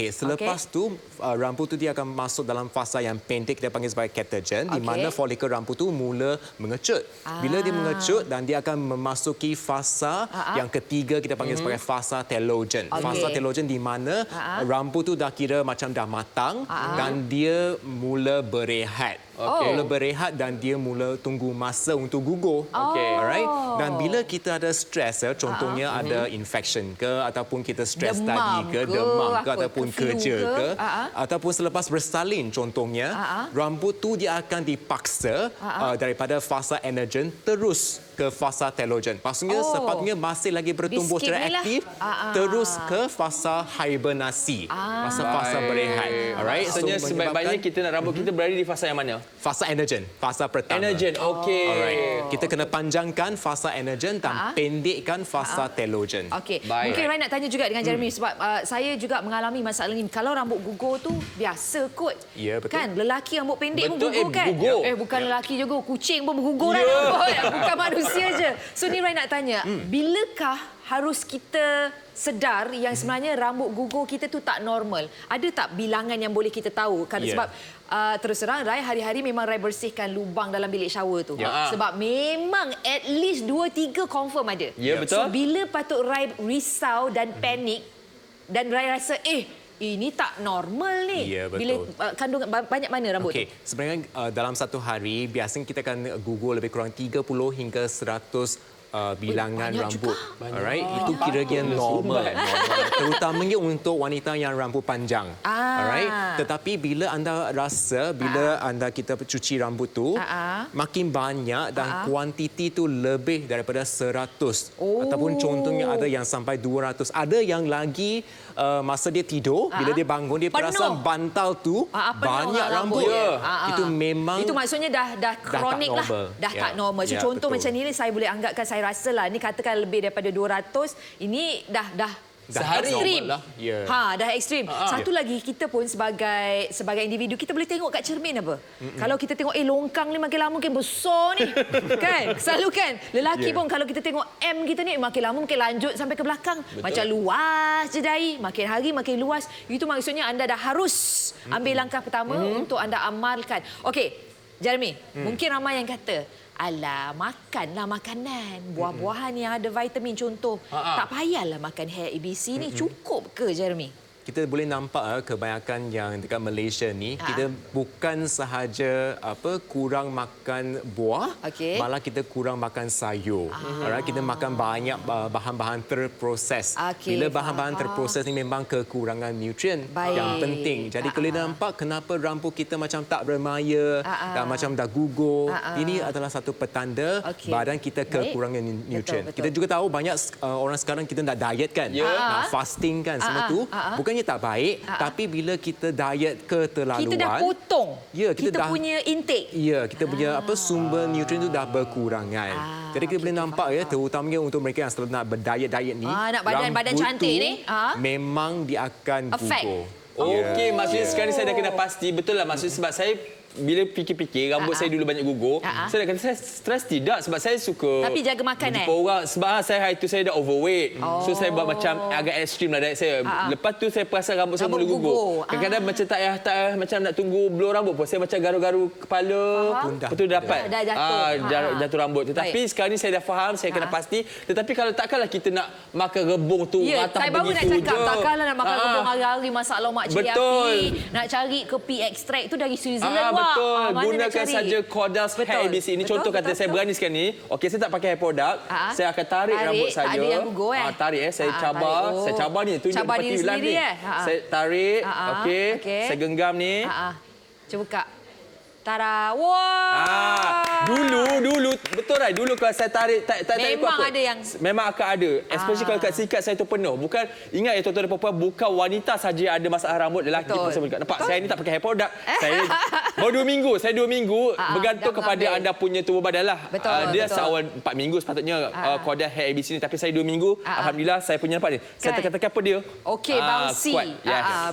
Selepas tu rambut tu dia akan masuk dalam fasa yang pendek, kita panggil sebagai catagen, di mana folikel rambut tu mula mengecut. Bila dia mengecut dan dia akan memasuki fasa yang ketiga, kita panggil sebagai fasa telogen. Fasa telogen di mana rambut tu dah kira macam dah matang dan dia mula berehat. Mula berehat dan dia mula tunggu masa untuk gugur. Alright. Dan bila kita ada stres, contohnya ada infection ke, ataupun kita stres tadi ke, demam ke, ataupun kerja ke, ataupun selepas bersalin contohnya, rambut tu dia akan dipaksa daripada fasa anagen terus ke fasa telogen. Maksudnya sepatutnya masih lagi bertumbuh secara aktif, terus ke fasa hibernasi, fasa berehat. Alright. Maksudnya sebaik-baiknya kita nak rambut kita berada di fasa yang mana? Fasa anagen, fasa pertama. Anagen, okey. Alright. Kita kena panjangkan fasa anagen dan pendekkan fasa telogen. Okey. Mungkin Rai nak tanya juga dengan Jeremy sebab saya juga mengalami masalah ini. Kalau rambut gugur tu biasa kot. Ya, betul. Kan lelaki rambut pendek pun gugur kan? Gugur. Bukan lelaki juga, kucing pun bergugur rambut. Bukan manusia je. So ni Rai nak tanya, bilakah harus kita sedar yang sebenarnya rambut gugur kita tu tak normal? Ada tak bilangan yang boleh kita tahu? Kerana sebab terus terang Rai hari-hari memang Rai bersihkan lubang dalam bilik shower tu. Sebab memang at least 2-3 confirm ada. Ya, betul. So bila patut Rai risau dan panik dan Rai rasa ini tak normal ni. Ya, betul. Bila kandungan banyak mana rambut tu? Sebenarnya dalam satu hari biasanya kita akan gugur lebih kurang 30 hingga 100 bilangan rambut. Alright, itu kira-kira normal. Terutamanya untuk wanita yang rambut panjang. Alright, tetapi bila anda rasa bila kita cuci rambut tu makin banyak dan kuantiti tu lebih daripada 100 ataupun contohnya ada yang sampai 200. Ada yang lagi masa dia tidur bila dia bangun dia perasan bantal tu banyak rambut. Itu memang itu maksudnya dah kronik lah. Dah tak normal. So contoh macam ni saya boleh anggapkan, saya rasalah ni katakan lebih daripada 200, ini dah ekstrim. Lah. Dah ekstrim. Satu lagi, kita pun sebagai individu kita boleh tengok kat cermin apa. Kalau kita tengok longkang ni makin lama makin besar ni. Kan? Selalu kan. Lelaki pun kalau kita tengok M kita ni makin lama makin lanjut sampai ke belakang. Betul. Macam luas je dahi, makin hari makin luas. Itu maksudnya anda dah harus ambil langkah pertama untuk anda amalkan. Okey, Jeremy, mungkin ramai yang kata, alah, makanlah makanan. Buah-buahan yang ada vitamin contoh. Tak payahlah makan hair ABC ni. Cukup ke, Jeremy? Kita boleh nampak kebanyakan yang dekat Malaysia ni kita bukan sahaja kurang makan buah, malah kita kurang makan sayur. Kita makan banyak bahan-bahan terproses. Bila bahan-bahan terproses ni memang kekurangan nutrien yang penting. Jadi kalau nampak kenapa rambut kita macam tak bermaya dan macam dah gugur, ini adalah satu petanda badan kita kekurangan nutrien. Kita juga tahu banyak orang sekarang kita nak diet kan, nak fasting kan, semua tu bukan tak baik, tapi bila kita diet keterlaluan, kita dah potong. Kita punya intake. Kita punya sumber nutrien tu dah berkurangan. Jadi kita boleh nampak terutamanya untuk mereka yang selalu nak berdiet ni, nak badan cantik ni, memang dia akan gugur. Okey, maksudnya sekarang saya dah kena pasti betul lah, maksudnya sebab saya bila fikir-fikir rambut saya dulu banyak gugur, saya dah kata saya stres tidak sebab saya suka. Tapi jaga makan orang sebab saya hari tu saya dah overweight. So saya buat macam agak ekstrim lah diet saya. Lepas tu saya perasan rambut saya mula gugur. Kadang-kadang macam tak macam nak tunggu blow rambut pun saya macam garu-garu kepala. Lepas tu dapat jatuh rambut. Tetapi sekarang ni saya dah faham, saya kena pasti. Tetapi kalau takkanlah kita nak makan rebung tu matang begitu je. Takkanlah nak makan rebung hari-hari, masak lemak cili api. Nak cari kepi ekstrak tu dari Switzerland. Betul. Gunakan saja Cordals Hair ABC. Ini contoh kata saya berani sekarang ni. Okey, saya tak pakai hair product. Saya akan tarik rambut saja. Tak ada yang gugur tarik saya cabar. Saya cabar ni. Tunjuk seperti live ni. Saya tarik. Okey. Saya genggam ni. Cuba buka. Tara. Wah. Dulu betul right. Dulu kalau saya tarik tak memang ada yang memang akan ada. Especially kalau kat sikat saya tu penuh. Bukan ingat tuan-tuan dan puan-puan, bukan wanita saja ada masalah rambut, lelaki pun saya boleh nampak. Saya ni tak pakai hair product. Saya baru 2 minggu. Saya 2 minggu bergantung kepada anda punya tubuh badan lah. Dia seawal 4 minggu sepatutnya Cordals Hair ABC ni, tapi saya 2 minggu alhamdulillah saya punya nampak ni. Saya tekan-tekan apa dia? Okey, bouncy.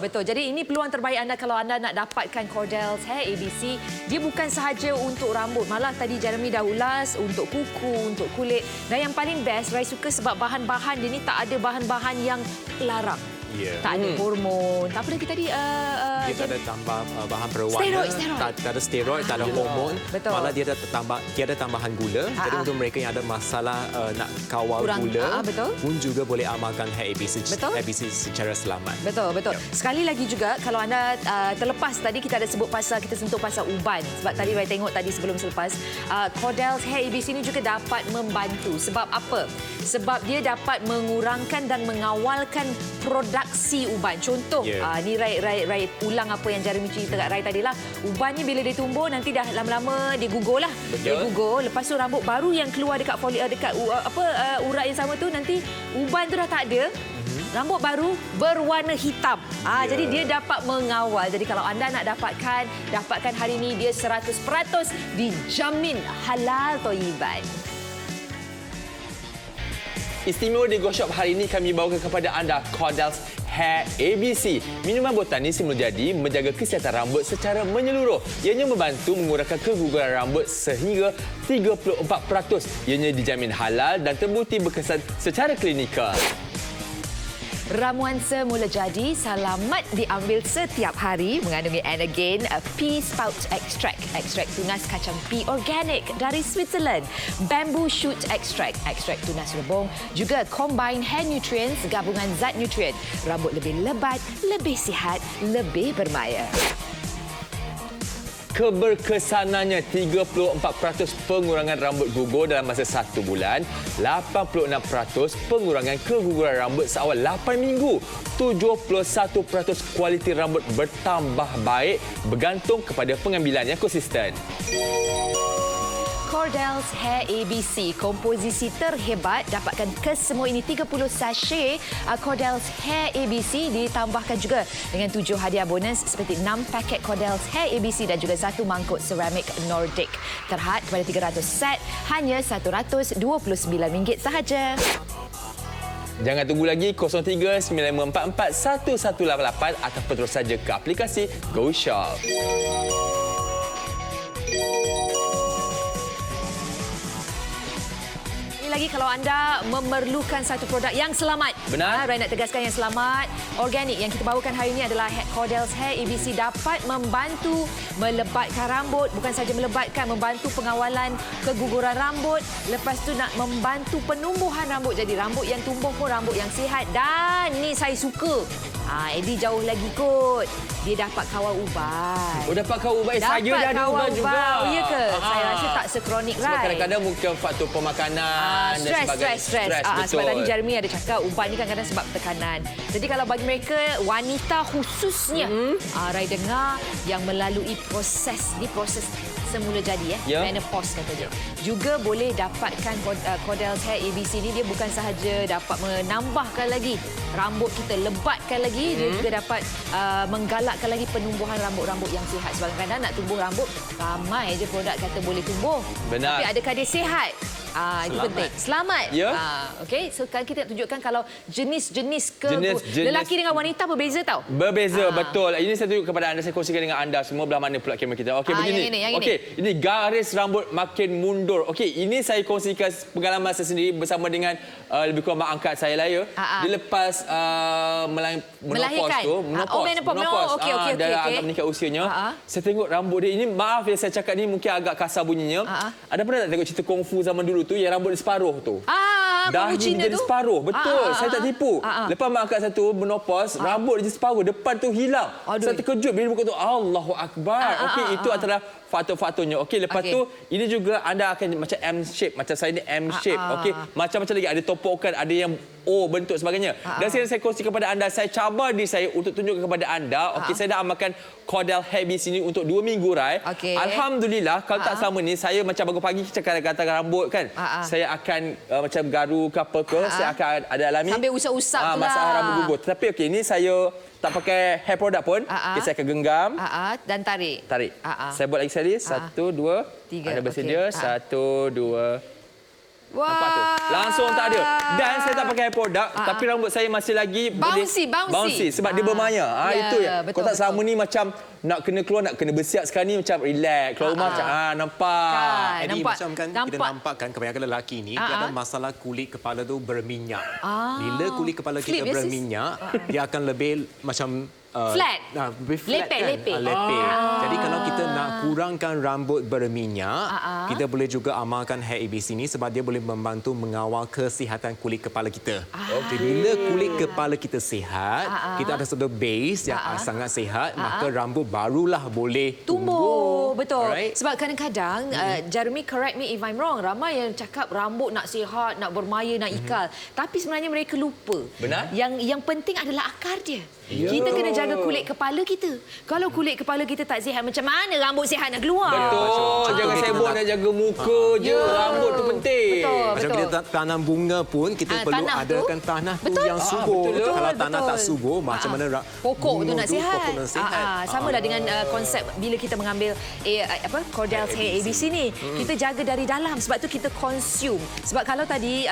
Betul. Jadi ini peluang terbaik anda kalau anda nak dapatkan Cordals Hair ABC. Dia bukan sahaja untuk rambut, malah tadi Jeremy dah ulas untuk kuku, untuk kulit. Dan yang paling best, Rai suka sebab bahan-bahan dia ni tak ada bahan-bahan yang larang. Tak ada hormon. Tak apa lagi tadi? Dia tak ada tambah bahan berwarna, tak ada steroid, tak ada hormon. Malah dia ada tambahan gula. Jadi untuk mereka yang ada masalah nak kawal gula pun juga boleh amalkan Hair ABC secara selamat. Betul. Sekali lagi juga kalau anda terlepas tadi kita ada sebut kita sentuh pasal uban. Sebab tadi Rai tengok tadi sebelum selepas Cordals Hair ABC ini juga dapat membantu. Sebab apa? Sebab dia dapat mengurangkan dan mengawalkan produksi uban. Contoh, ni Rai ulang apa yang Jeremy cerita kat Rai tadilah. Uban ni bila dia tumbuh nanti dah lama-lama dia gugur lah. Dia gugur, lepas tu rambut baru yang keluar dekat urat yang sama tu, nanti uban tu dah tak ada. Rambut baru berwarna hitam. Jadi dia dapat mengawal. Jadi kalau anda nak dapatkan hari ini, dia 100% dijamin halal thayyiban. Istimewa di Go Shop hari ini kami bawakan kepada anda Cordals Hair ABC. Minuman botani semula jadi menjaga kesihatan rambut secara menyeluruh. Ianya membantu mengurangkan keguguran rambut sehingga 34%. Ianya dijamin halal dan terbukti berkesan secara klinikal. Ramuan semula jadi selamat diambil setiap hari mengandungi Energain Pea Sprout Extract. Ekstrak tunas kacang pea organik dari Switzerland. Bamboo Shoot Extract. Ekstrak tunas rebung. Juga Combine Hair Nutrients, gabungan zat nutrien. Rambut lebih lebat, lebih sihat, lebih bermaya. Keberkesanannya 34% pengurangan rambut gugur dalam masa 1 bulan, 86% pengurangan keguguran rambut seawal 8 minggu, 71% kualiti rambut bertambah baik bergantung kepada pengambilan yang konsisten. Cordell's Hair ABC, komposisi terhebat. Dapatkan kesemua ini 30 sachet Cordell's Hair ABC, ditambahkan juga dengan 7 hadiah bonus seperti 6 paket Cordell's Hair ABC dan juga 1 mangkuk ceramik Nordic. Terhad kepada 300 set, hanya RM129 sahaja. Jangan tunggu lagi, 03-9544-1188 ataupun terus saja ke aplikasi GoShop. Lagi kalau anda memerlukan satu produk yang selamat. Benar. Rai nak tegaskan yang selamat. Organik yang kita bawakan hari ini adalah Cordell's Hair ABC, dapat membantu melebatkan rambut. Bukan saja melebatkan, membantu pengawalan keguguran rambut. Lepas tu nak membantu penumbuhan rambut. Jadi rambut yang tumbuh pun rambut yang sihat. Dan ni saya suka. Eddie jauh lagi kot. Dia dapat kawal ubat. Oh, dapat kawal ubat. Saya dah ada ubat juga. Oh, ya ke? Saya rasa tak sekronik, Sebab Rai. kadang-kadang mungkin faktor pemakanan dan sebagainya. Stres. Sebab tadi Jeremy ada cakap ubat ni kadang-kadang sebab tekanan. Jadi kalau bagi mereka, wanita khususnya, Rai dengar yang melalui proses semula jadi, menopause kata dia. Juga boleh dapatkan Cordell's Hair ABC ni. Dia bukan sahaja dapat menambahkan lagi rambut kita, lebatkan lagi, dia juga dapat menggalakkan lagi penumbuhan rambut-rambut yang sihat. Sebab kadang-kadang nak tumbuh rambut, ramai je produk kata boleh tumbuh. Benar. Tapi adakah dia sihat? Itu penting. Selamat. Ya. Okey, so sekarang kita nak tunjukkan kalau jenis-jenis lelaki dengan wanita berbeza tau. Berbeza, betul. Ini saya tunjuk kepada anda, saya kongsikan dengan anda semua belah mana pula kamera kita. Okey, begini. Okey, ini garis rambut makin mundur. Okey, ini saya kongsikan pengalaman saya sendiri bersama dengan lebih kurang mak angkat saya lah ya. Dia lepas menopause tu, menopause. Okey. Dah agak meningkat usianya. Saya tengok rambut dia ini, maaf ya saya cakap ni mungkin agak kasar bunyinya. Ada pernah tak tengok cerita kungfu zaman dulu tu yang rambut dia separuh tu? Dahi jadi separuh. Betul. Saya tak tipu. Lepas mak angkat saya tu menopause, rambut dia separuh, depan tu hilang. Saya terkejut bila dia buka tu, Allahu Akbar. Okey, itu antara faktor-faktornya. Okey, lepas tu ini juga anda akan macam M shape, macam saya ni M shape. Okey, macam-macam lagi, ada topokan, ada yang O bentuk sebagainya. Dan saya kongsi kepada anda, saya cabar diri saya untuk tunjukkan kepada anda. Okey, saya dah amalkan Cordell Hair ABC ni untuk 2 minggu, Rai. Alhamdulillah, kalau tak selama ni saya macam bangun pagi cakap rambut kan. Saya akan macam garu ke apa ke, saya akan ada alami sambil usap-usap pula. Masalah rambut gugur. Tetapi okey, ini saya tak pakai hair product pun. Okay, saya akan genggam. Dan tarik. Saya buat lagi sekali. 1, 2, 3. Anda bersedia? 1, 2. Nampak tu? Langsung tak ada. Dan saya tak pakai hair product, tapi rambut saya masih lagi bouncy sebab dia bermaya. Itu ya. Kalau tak selama ni macam nak kena keluar, nak kena bersiap sekarang ni macam relax. Keluar rumah macam nampak. Jadi macam kan kita nampakkan kebanyakan lelaki ni dia ada masalah kulit kepala tu berminyak. Bila kulit kepala kita berminyak, dia akan lebih macam flat. Lepek. Jadi kalau kita nak kurangkan rambut berminyak, kita boleh juga amalkan Hair ABC ni sebab dia boleh membantu mengawal kesihatan kulit kepala kita. Bila kulit kepala kita sihat, kita ada satu base yang sangat sihat, maka rambut barulah boleh tumbuh. Betul. Sebab kadang-kadang, Jeremy correct me if I'm wrong, ramai yang cakap rambut nak sihat, nak bermaya, nak ikal. Tapi sebenarnya mereka lupa. Benar. Yang penting adalah akar dia. Kita kena jaga kulit kepala kita. Kalau kulit kepala kita tak sihat, macam mana rambut sihat nak keluar? Betul. Jangan sibuk nak jaga muka je. Rambut tu penting. Macam kita tanam bunga pun, kita perlu adakan tanah tu yang subur. Kalau tanah tak subur, macam mana pokok tu nak sihat. Sama lah dengan konsep bila kita mengambil Cordell's Hair ABC ni. Kita jaga dari dalam. Sebab tu kita consume. Sebab kalau tadi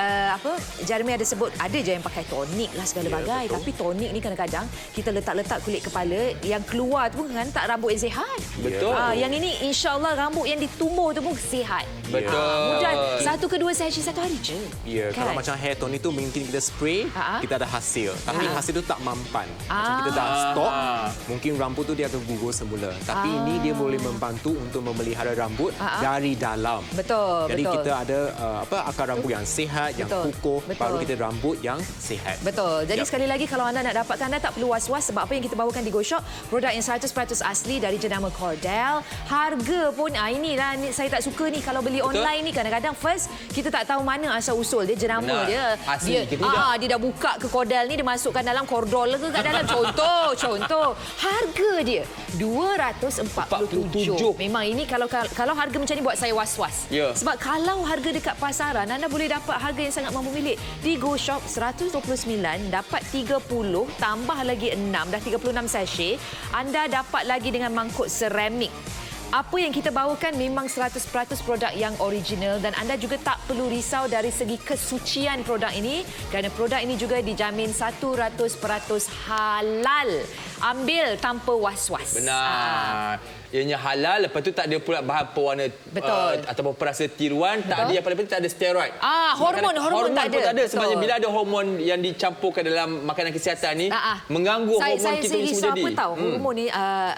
Jeremy ada sebut, ada je yang pakai tonik lah segala bagai. Tapi tonik ni kadang-kadang kita letak-letak rosak kulit kepala, yang keluar tu bukan tak rambut yang sihat. Betul. Yang ini insya-Allah rambut yang ditumbuh tu pun sihat. Betul. Mudah 1 ke 2 sesi satu hari je. Ya, kalau macam hair tone itu mungkin kita spray, kita ada hasil. Tapi hasil itu tak mampan. Macam kita dah stok, mungkin rambut tu dia akan gugur semula. Tapi ini dia boleh membantu untuk memelihara rambut dari dalam. Betul, Jadi betul. kita ada akar rambut yang sihat, yang kukuh, baru kita rambut yang sihat. Betul. Jadi sekali lagi kalau anda nak dapatkan, anda tak perlu was-was sebab apa yang kita bawakan di Go Shop, produk yang 100% asli dari jenama Cordel. Harga pun inilah saya tak suka ni kalau beli online ni kadang-kadang first kita tak tahu mana asal usul dia, jenama dia. Asli ke Dia dah buka ke Cordel ni, dia masukkan dalam Cordol ke kat dalam contoh. Harga dia 247. Memang ini kalau harga macam ni buat saya was-was. Ya. Sebab kalau harga dekat pasaran anda boleh dapat harga yang sangat mampu milik. Di Go Shop 129 dapat 30 tambah lagi 6 dah 36 sachet. Anda dapat lagi dengan mangkuk seramik. Apa yang kita bawakan memang 100% produk yang original dan anda juga tak perlu risau dari segi kesucian produk ini kerana produk ini juga dijamin 100% halal. Ambil tanpa was-was. Benar. Ianya halal, lepas tu tak ada pula bahan pewarna ataupun perasa tiruan, tak ada yang paling penting tak ada steroid. Hormon tak ada. Pun tak ada sebabnya bila ada hormon yang dicampurkan dalam makanan kesihatan ni mengganggu hormon kita ni semua jadi. Saya risau apa tahu hormon ni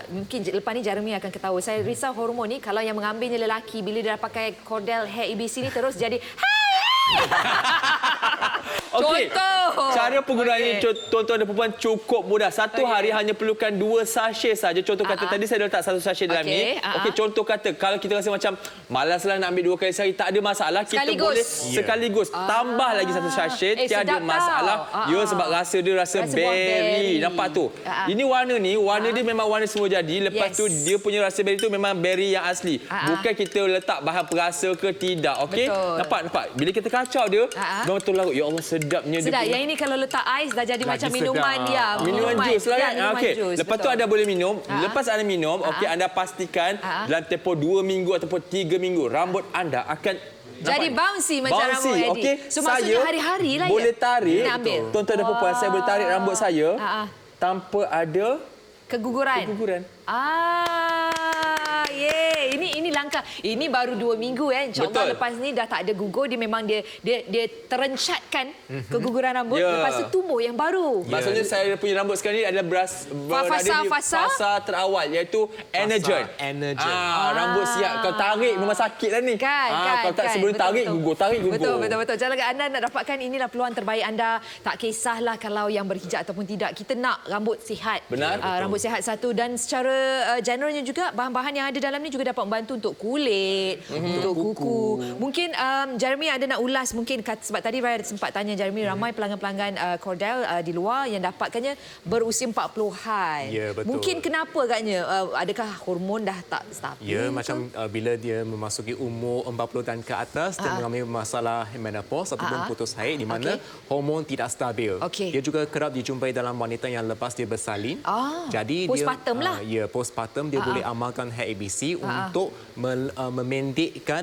mungkin lepas ni Jeremy akan ketahui. Saya risau hormon ni kalau yang mengambilnya lelaki bila dia pakai Cordel Hair ABC ni terus jadi Okey. Contoh. Cara penggunaannya tuan-tuan dan puan cukup mudah. Satu hari hanya perlukan 2 sachet saja. Contoh kata tadi saya letak 1 sachet dalam ni. Okey, contoh kata kalau kita rasa macam malaslah nak ambil 2 kali sehari, tak ada masalah. Kita boleh sekaligus tambah lagi 1 sachet, tiada masalah. Ya, sebab rasa dia rasa berry. Nampak tu? Ini warna dia memang warna semua jadi. Lepas tu dia punya rasa berry tu memang berry yang asli. Bukan kita letak bahan perasa ke tidak. Okey? Nampak? Bila kita kacau dia, betul larut. Ya Allah, sedapnya dia. Sedap. Yang ini kalau letak ais dah jadi macam minuman dia. Minuman jus lah kan. Okey. Lepas tu anda boleh minum. Lepas anda minum, okey, anda pastikan dalam tempoh 2 minggu ataupun 3 minggu rambut anda akan jadi bouncy macam rambut Eddie. Okay. So maksudnya hari-hari lah boleh tarik. Tuan-tuan dan puan, saya boleh tarik rambut saya tanpa ada keguguran. Ini langkah. Ini baru 2 minggu InsyaAllah lepas ni dah tak ada gugur. Dia memang dia terencatkan keguguran rambut. Lepas tu tumbuh yang baru. Maksudnya saya punya rambut sekarang ni adalah fasa terawal iaitu Energen. Rambut siap. Kalau tarik memang sakit lah ni. Kalau tak sebelum tarik gugur. Betul. Jangan anda nak dapatkan inilah peluang terbaik anda. Tak kisahlah kalau yang berhijab ataupun tidak. Kita nak rambut sihat. Benar. Rambut sihat satu dan secara generalnya juga bahan-bahan yang ada dalam ni juga dapat membantu untuk kulit, untuk kuku. Mungkin Jeremy ada nak ulas mungkin sebab tadi Rai sempat tanya Jeremy ramai pelanggan-pelanggan Cordel di luar yang dapatkannya berusia 40-an. Ya, betul. Mungkin kenapa agaknya? Adakah hormon dah tak stabil? Ya, macam bila dia memasuki umur 40 dan ke atas dia mengalami masalah menopause ataupun putus haid di mana hormon tidak stabil. Dia juga kerap dijumpai dalam wanita yang lepas dia bersalin. Jadi postpartum lah. Ya, postpartum dia boleh amalkan hair ABC untuk memendekkan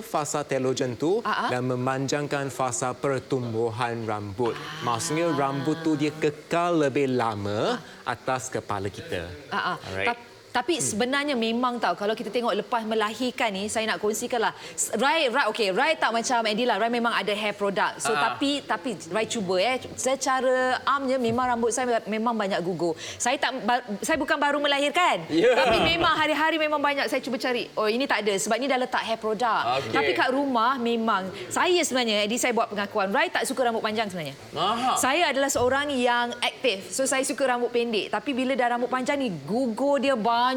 fasa telogen tu dan memanjangkan fasa pertumbuhan rambut. Maksudnya rambut tu dia kekal lebih lama atas kepala kita. Tapi sebenarnya memang tahu kalau kita tengok lepas melahirkan ni, saya nak kongsikanlah. Rai tak macam Eddie lah. Rai memang ada hair product. So tapi Rai cuba secara amnya memang rambut saya memang banyak gugur. Saya bukan baru melahirkan. Tapi memang hari-hari memang banyak saya cuba cari. Oh, ini tak ada sebab ni dah letak hair product. Tapi kat rumah memang saya sebenarnya Eddie saya buat pengakuan. Rai tak suka rambut panjang sebenarnya. Saya adalah seorang yang aktif. So saya suka rambut pendek. Tapi bila dah rambut panjang ni gugur dia banyak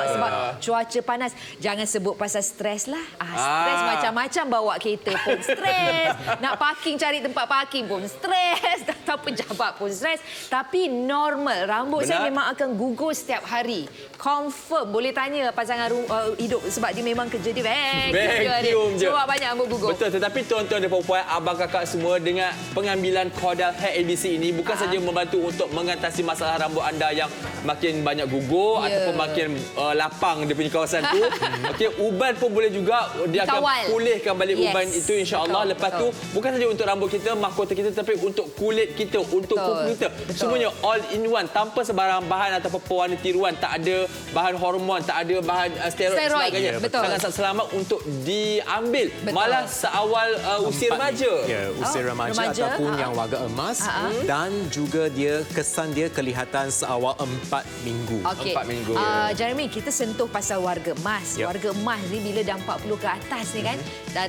sebab cuaca panas. Jangan sebut pasal stres lah. Stres macam-macam, bawa kereta pun stres, nak parking cari tempat parking pun stres, atau pejabat pun stres. Tapi normal, rambut saya memang akan gugur setiap hari. Confirm, boleh tanya pasangan hidup sebab dia memang kerja dia vacuum je. Sebab banyak rambut gugur. Betul, tetapi tuan-tuan dan puan, abang kakak semua dengan pengambilan Cordel Hair ABC ini bukan saja membantu untuk mengatasi masalah rambut anda yang makin banyak gugur ataupun makin lapang dia punya kawasan tu. Okey, uban pun boleh juga dia akan pulihkan balik uban itu insya-Allah. Lepas tu bukan saja untuk rambut kita, mahkota kita, tapi untuk kulit kita, untuk kuku kita. Semuanya all in one tanpa sebarang bahan ataupun pewarna tiruan, tak ada bahan hormon, tak ada bahan steroid dan sebagainya. Sangat selamat untuk diambil. Malah seawal usia remaja. Ya, usia remaja ataupun yang warga emas dan juga dia kesan dia kelihatan seawal 4 minggu. 4 minggu. Jeremy, kita sentuh pasal warga emas. Warga emas ni bila dah 40 ke atas ni kan,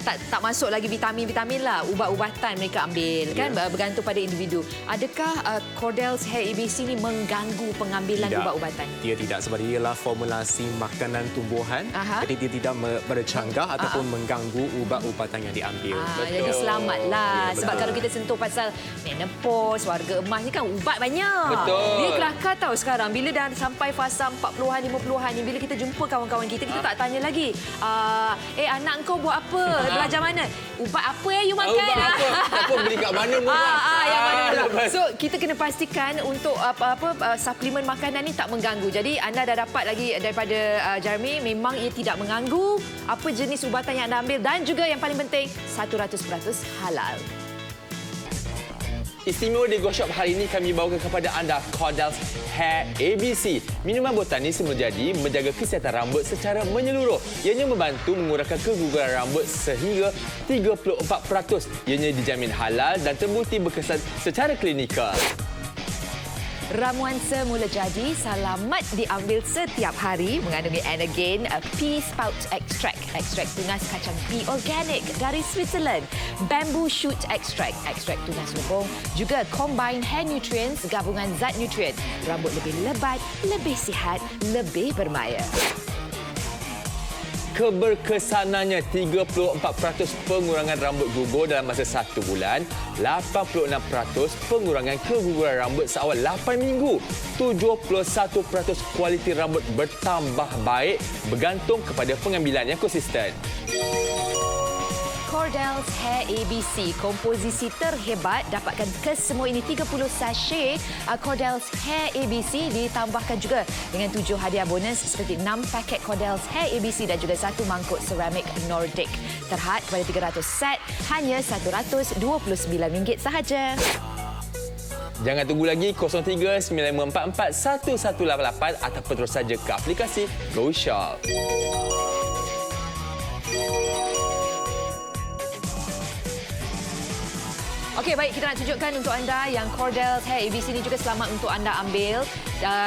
tak masuk lagi vitamin-vitamin lah, ubat-ubatan mereka ambil kan, bergantung pada individu. Adakah Cordel's Hair ABC ni mengganggu pengambilan ubat-ubatan? Dia tidak, sebab dia ialah formulasi makanan tumbuhan. Jadi dia tidak bercanggah ataupun mengganggu ubat-ubatan yang diambil. Jadi selamatlah. Sebab kalau kita sentuh pasal menopause, warga emas ni kan ubat banyak. Dia kelakar tahu sekarang bila dah sampai fasa 40-an, 50-an ni, bila kita jumpa kawan-kawan kita tak tanya lagi. Anak kau buat apa? Belajar mana? Ubat apa you makan? Ubat apa? Apa beli kat mana murah? Yang mana? So kita kena pastikan untuk suplemen makanan ni tak mengganggu. Jadi anda dah dapat lagi daripada Jeremy, memang ia tidak mengganggu apa jenis ubatan yang anda ambil, dan juga yang paling penting 100% halal. Istimewa di Go Shop hari ini kami bawakan kepada anda Cordel's Hair ABC. Minuman botanis menjadi menjaga kesihatan rambut secara menyeluruh. Ianya membantu mengurangkan keguguran rambut sehingga 34%. Ianya dijamin halal dan terbukti berkesan secara klinikal. Ramuan semula jadi selamat diambil setiap hari mengandungi Energain Pea Sprout Extract. Ekstrak tunas kacang pea organik dari Switzerland. Bamboo Shoot Extract. Ekstrak tunas lubung. Juga Combine Hair Nutrients, gabungan zat nutrien. Rambut lebih lebat, lebih sihat, lebih bermaya. Keberkesanannya 34% pengurangan rambut gugur dalam masa 1 bulan, 86% pengurangan keguguran rambut seawal 8 minggu, 71% kualiti rambut bertambah baik bergantung kepada pengambilan yang konsisten. Cordel's Hair ABC, komposisi terhebat. Dapatkan kesemua ini 30 sachet Cordel's Hair ABC, ditambahkan juga dengan 7 hadiah bonus seperti 6 paket Cordel's Hair ABC dan juga 1 mangkuk seramik Nordic. Terhad kepada 300 set, hanya RM129 sahaja. Jangan tunggu lagi, 03 9544 1188 ataupun terus saja ke aplikasi Go Shop. Okey, baik, kita nak tunjukkan untuk anda yang Cordel's Hair ABC ini juga selamat untuk anda ambil.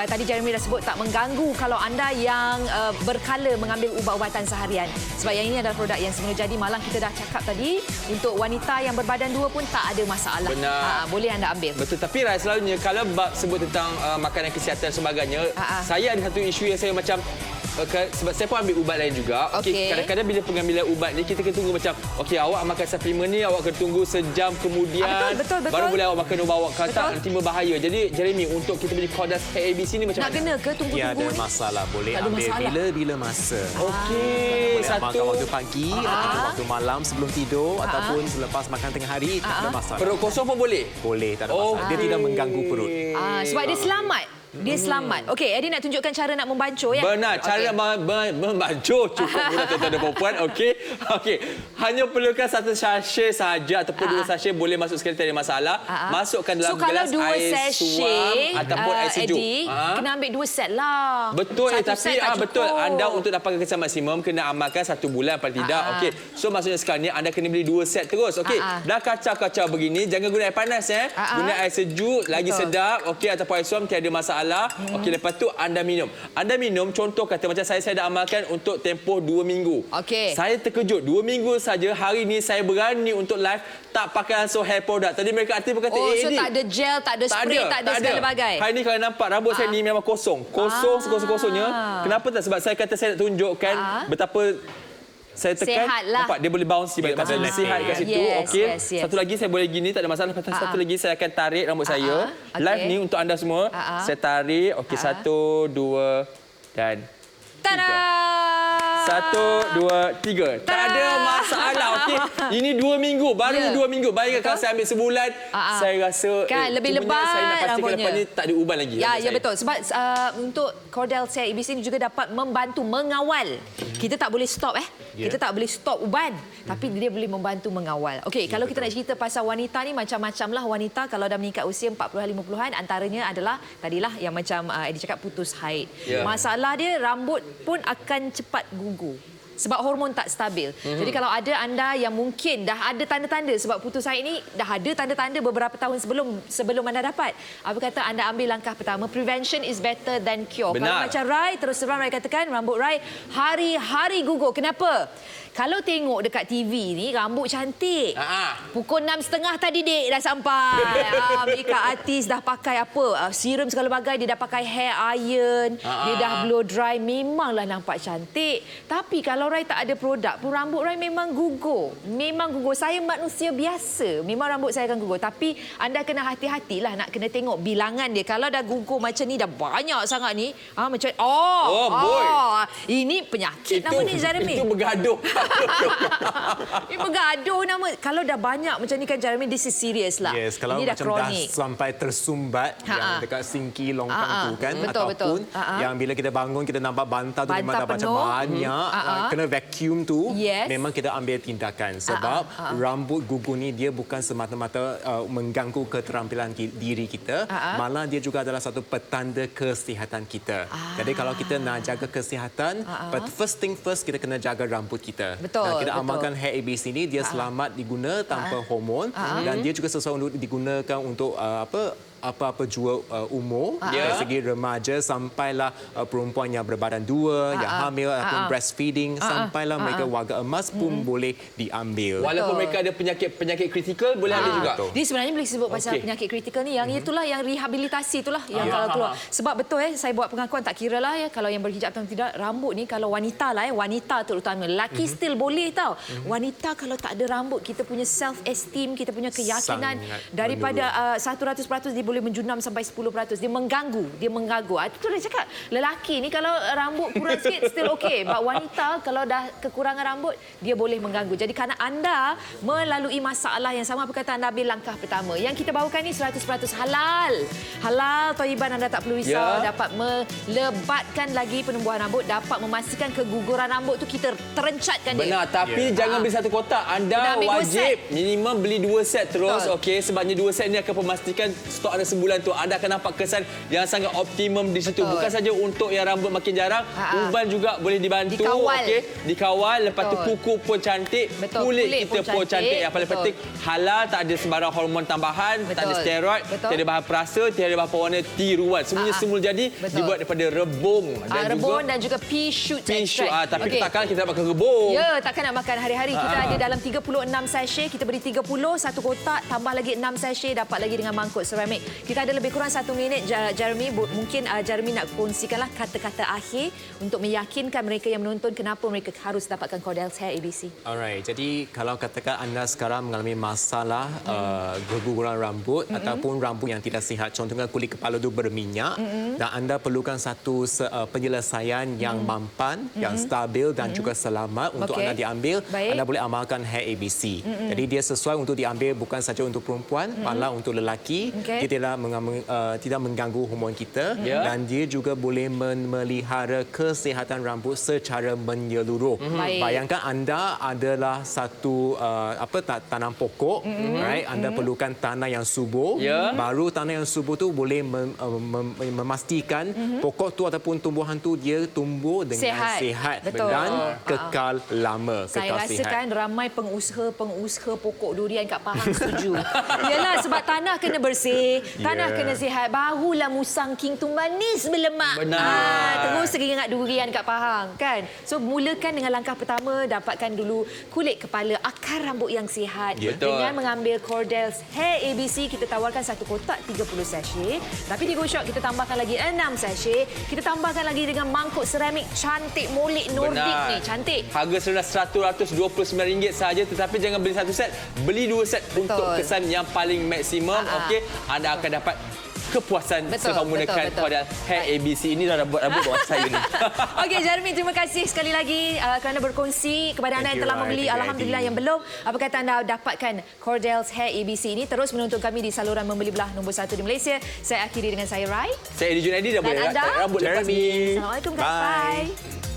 Tadi Jeremy dah sebut tak mengganggu kalau anda yang berkala mengambil ubat-ubatan seharian. Sebab yang ini adalah produk yang semula jadi, malah kita dah cakap tadi untuk wanita yang berbadan 2 pun tak ada masalah. Benar. Boleh anda ambil. Betul, tapi Rai, selalunya kalau sebut tentang makanan kesihatan dan sebagainya, saya ada satu isu yang saya macam sebab saya pun ambil ubat lain juga. Okey, kadang-kadang bila pengambilan ubat ni kita kena tunggu macam awak makan suplemen ni awak kena tunggu sejam kemudian betul. baru boleh awak makan ubat awak, kata nanti berbahaya. Jadi Jeremy, untuk kita beli Cordel's Hair ABC ni macam nak kena ke tunggu-tunggu ni? Ada masalah, boleh ambil bila-bila masa. Okey, boleh makan waktu pagi ataupun waktu malam sebelum tidur ataupun selepas makan tengah hari, tak ada masalah. Perut kosong pun boleh? Boleh, tak ada masalah. Dia tidak mengganggu perut. Sebab dia selamat. Dia selamat. Okey, Eddie nak tunjukkan cara nak membancuh ya? Benar, cara membancuh cukup mudah tuan-tuan dan puan. Okey. Hanya perlukan 1 sachet saja ataupun 2 sachet boleh masuk sekali, tak ada masalah. Masukkan dalam gelas air suam ataupun air sejuk. Eddie, kena ambil 2 set lah. Betul, tapi betul. Anda untuk dapatkan kesan maksimum kena amalkan 1 bulan paling tidak. Okey. So maksudnya sekarang ni anda kena beli 2 set terus. Okey. Dah kacau-kacau begini, jangan guna air panas ya. Guna air sejuk lagi sedap. Okey, ataupun air suam tiada masalah. Okey, lepas tu anda minum. Anda minum, contoh kata macam saya dah amalkan untuk tempoh 2 minggu. Okey. Saya terkejut 2 minggu saja hari ni saya berani untuk live tak pakai langsung hair product. Tadi mereka aktif berkata so tak ada gel, tak ada spray, tak ada segala bagai. Hari ni kalau nampak rambut saya ni memang kosong. Sekosong-kosongnya. Kenapa tak? Sebab saya kata saya nak tunjukkan betapa saya tekan, nampak dia boleh bounce balik pada sihat kat situ. Okey. Satu lagi saya boleh gini, tak ada masalah. Satu lagi saya akan tarik rambut saya. Live ni untuk anda semua. Saya tarik. Okey, 1, 2 dan 3. 1, 2, 3. Tak ada masalah. Okey, ini 2 minggu, baru 2 minggu. Bayangkan kalau saya ambil sebulan, saya rasa kan lebih lebat saya nak pastikan lepas ni tak ada uban lagi. Ya, betul. Sebab untuk Cordell Hair ABC ini juga dapat membantu mengawal. Kita tak boleh stop Kita tak boleh stop uban, tapi dia boleh membantu mengawal. Okey, kalau kita nak cerita pasal wanita ni macam-macam lah wanita kalau dah meningkat usia 40-an 50-an, antaranya adalah tadilah yang macam Eddie cakap putus haid. Masalah dia rambut pun akan cepat gugur. Sebab hormon tak stabil. Jadi kalau ada anda yang mungkin dah ada tanda-tanda sebab putus haid ni, dah ada tanda-tanda beberapa tahun sebelum anda dapat. Apa kata anda ambil langkah pertama, prevention is better than cure. Benar. Kalau macam Rai, terus terang Rai katakan rambut Rai hari-hari gugur. Kenapa? Kalau tengok dekat TV ni, rambut cantik. Pukul 6.30 tadi, Dek, dah sampai. Makeup artis dah pakai apa? Serum segala bagai. Dia dah pakai hair iron. Dia dah blow dry. Memanglah nampak cantik. Tapi kalau Rai tak ada produk pun, rambut Rai memang gugur. Memang gugur. Saya manusia biasa. Memang rambut saya akan gugur. Tapi anda kena hati-hatilah nak kena tengok bilangan dia. Kalau dah gugur macam ni, dah banyak sangat ni. Macam, boy. Ini penyakit nama ni, Jeremy. Itu bergaduh. Ini bergaduh nama. Kalau dah banyak macam ni kan, Jeremy, this is serious lah. Yes, kalau ini dah macam kronik. dah sampai tersumbat yang dekat singki longkang tu kan, betul. yang bila kita bangun kita nampak bantal tu memang dah macam banyak, kena vacuum tu, memang kita ambil tindakan sebab rambut gugur ni dia bukan semata-mata mengganggu keterampilan diri kita, malah dia juga adalah satu petanda kesihatan kita. Jadi kalau kita nak jaga kesihatan, but first thing first kita kena jaga rambut kita. Betul. Dan kita amalkan Hair ABC ni, dia selamat diguna tanpa hormon dan dia juga sesuai untuk digunakan untuk apa-apa jua umur, dari segi remaja sampailah perempuan yang berbadan dua, yang hamil ataupun breastfeeding, sampailah mereka warga emas pun boleh diambil. Walaupun mereka ada penyakit kritikal, boleh ambil juga. Dia sebenarnya boleh sebut pasal penyakit kritikal ni, yang itulah yang rehabilitasi itulah yang kalau keluar. Sebab betul saya buat pengakuan, tak kira lah kalau yang berhijab atau tidak, rambut ni kalau wanita lah wanita terutama, lelaki still boleh tau. Wanita kalau tak ada rambut, kita punya self esteem, kita punya keyakinan daripada 100% dia boleh menjunam sampai 10%. Dia mengganggu. Itu dah cakap. Lelaki ni kalau rambut kurang sikit still okey. Wanita kalau dah kekurangan rambut, dia boleh mengganggu. Jadi kerana anda melalui masalah yang sama, apa kata anda ambil langkah pertama. Yang kita bawakan ni 100% halal. Halal, Thayyiban, anda tak perlu risau. Dapat melebatkan lagi penumbuhan rambut, dapat memastikan keguguran rambut tu kita terencatkan dia. Benar, tapi jangan beli satu kotak. Anda wajib minimum beli 2 set terus. Okey, sebabnya 2 set ni akan memastikan stok anda sebulan tu anda akan nampak kesan yang sangat optimum di situ. Bukan saja untuk yang rambut makin jarang, uban juga boleh dibantu. Okey, dikawal. Lepas tu kuku pun cantik, kulit kita pun cantik. Yang paling penting halal, tak ada sembarang hormon tambahan, tak ada steroid, tiada bahan perasa, tiada bahan pewarna tiruan. Semuanya semula jadi dibuat daripada rebung dan juga pea shoot extract. Tapi takkan kita nak makan rebung. Ya, takkan nak makan hari-hari. Kita ada dalam 36 sachet, kita beri 30, satu kotak, tambah lagi 6 sachet, dapat lagi dengan mangkuk seramik. Kita ada lebih kurang 1 minit, Jeremy. Mungkin Jeremy nak kongsikanlah kata-kata akhir untuk meyakinkan mereka yang menonton kenapa mereka harus dapatkan Cordell Hair ABC. Alright, jadi kalau katakan anda sekarang mengalami masalah keguguran rambut ataupun rambut yang tidak sihat, contohnya kulit kepala itu berminyak, dan anda perlukan satu penyelesaian yang mampan, yang stabil dan juga selamat untuk anda diambil, anda boleh amalkan Hair ABC. Jadi dia sesuai untuk diambil bukan saja untuk perempuan, malah untuk lelaki. Dia tidak mengganggu hormon kita dan dia juga boleh memelihara kesihatan rambut secara menyeluruh. Bayangkan anda adalah satu tanam pokok, right? Anda perlukan tanah yang subur. Baru tanah yang subur tu boleh memastikan pokok tu ataupun tumbuhan tu dia tumbuh dengan sihat dan kekal lama. Saya rasakan ramai pengusaha pokok durian kat Pahang setuju. Yalah, sebab tanah kena bersih, tanah kena sihat, barulah musang king tu manis berlemak. Terus ingat durian kat Pahang kan. So mulakan dengan langkah pertama, dapatkan dulu kulit kepala, akar rambut yang sihat. Dengan mengambil Cordell Hair ABC, kita tawarkan satu kotak 30 sachet. Tapi di Go Shop kita tambahkan lagi 6 sachet. Kita tambahkan lagi dengan mangkuk seramik cantik, molek Nordic ni, cantik. Harga serendah RM129 sahaja, tetapi jangan beli satu set, beli 2 set untuk kesan yang paling maksimum. Okey, anda akan dapat kepuasan setelah menggunakan Cordel Hair ABC. Ini dah buat rambut buat saya ni. Okey, Jeremy, terima kasih sekali lagi kerana berkongsi kepada anda yang telah membeli. Alhamdulillah, yang belum, apa kata anda dapatkan Cordel's Hair ABC ini. Terus menonton kami di saluran Membeli Belah nombor 1 di Malaysia. Saya akhiri dengan saya, Rai. Saya Eddie Junaidi dan anda, rambut lepas ni. Assalamualaikum, guys. Bye.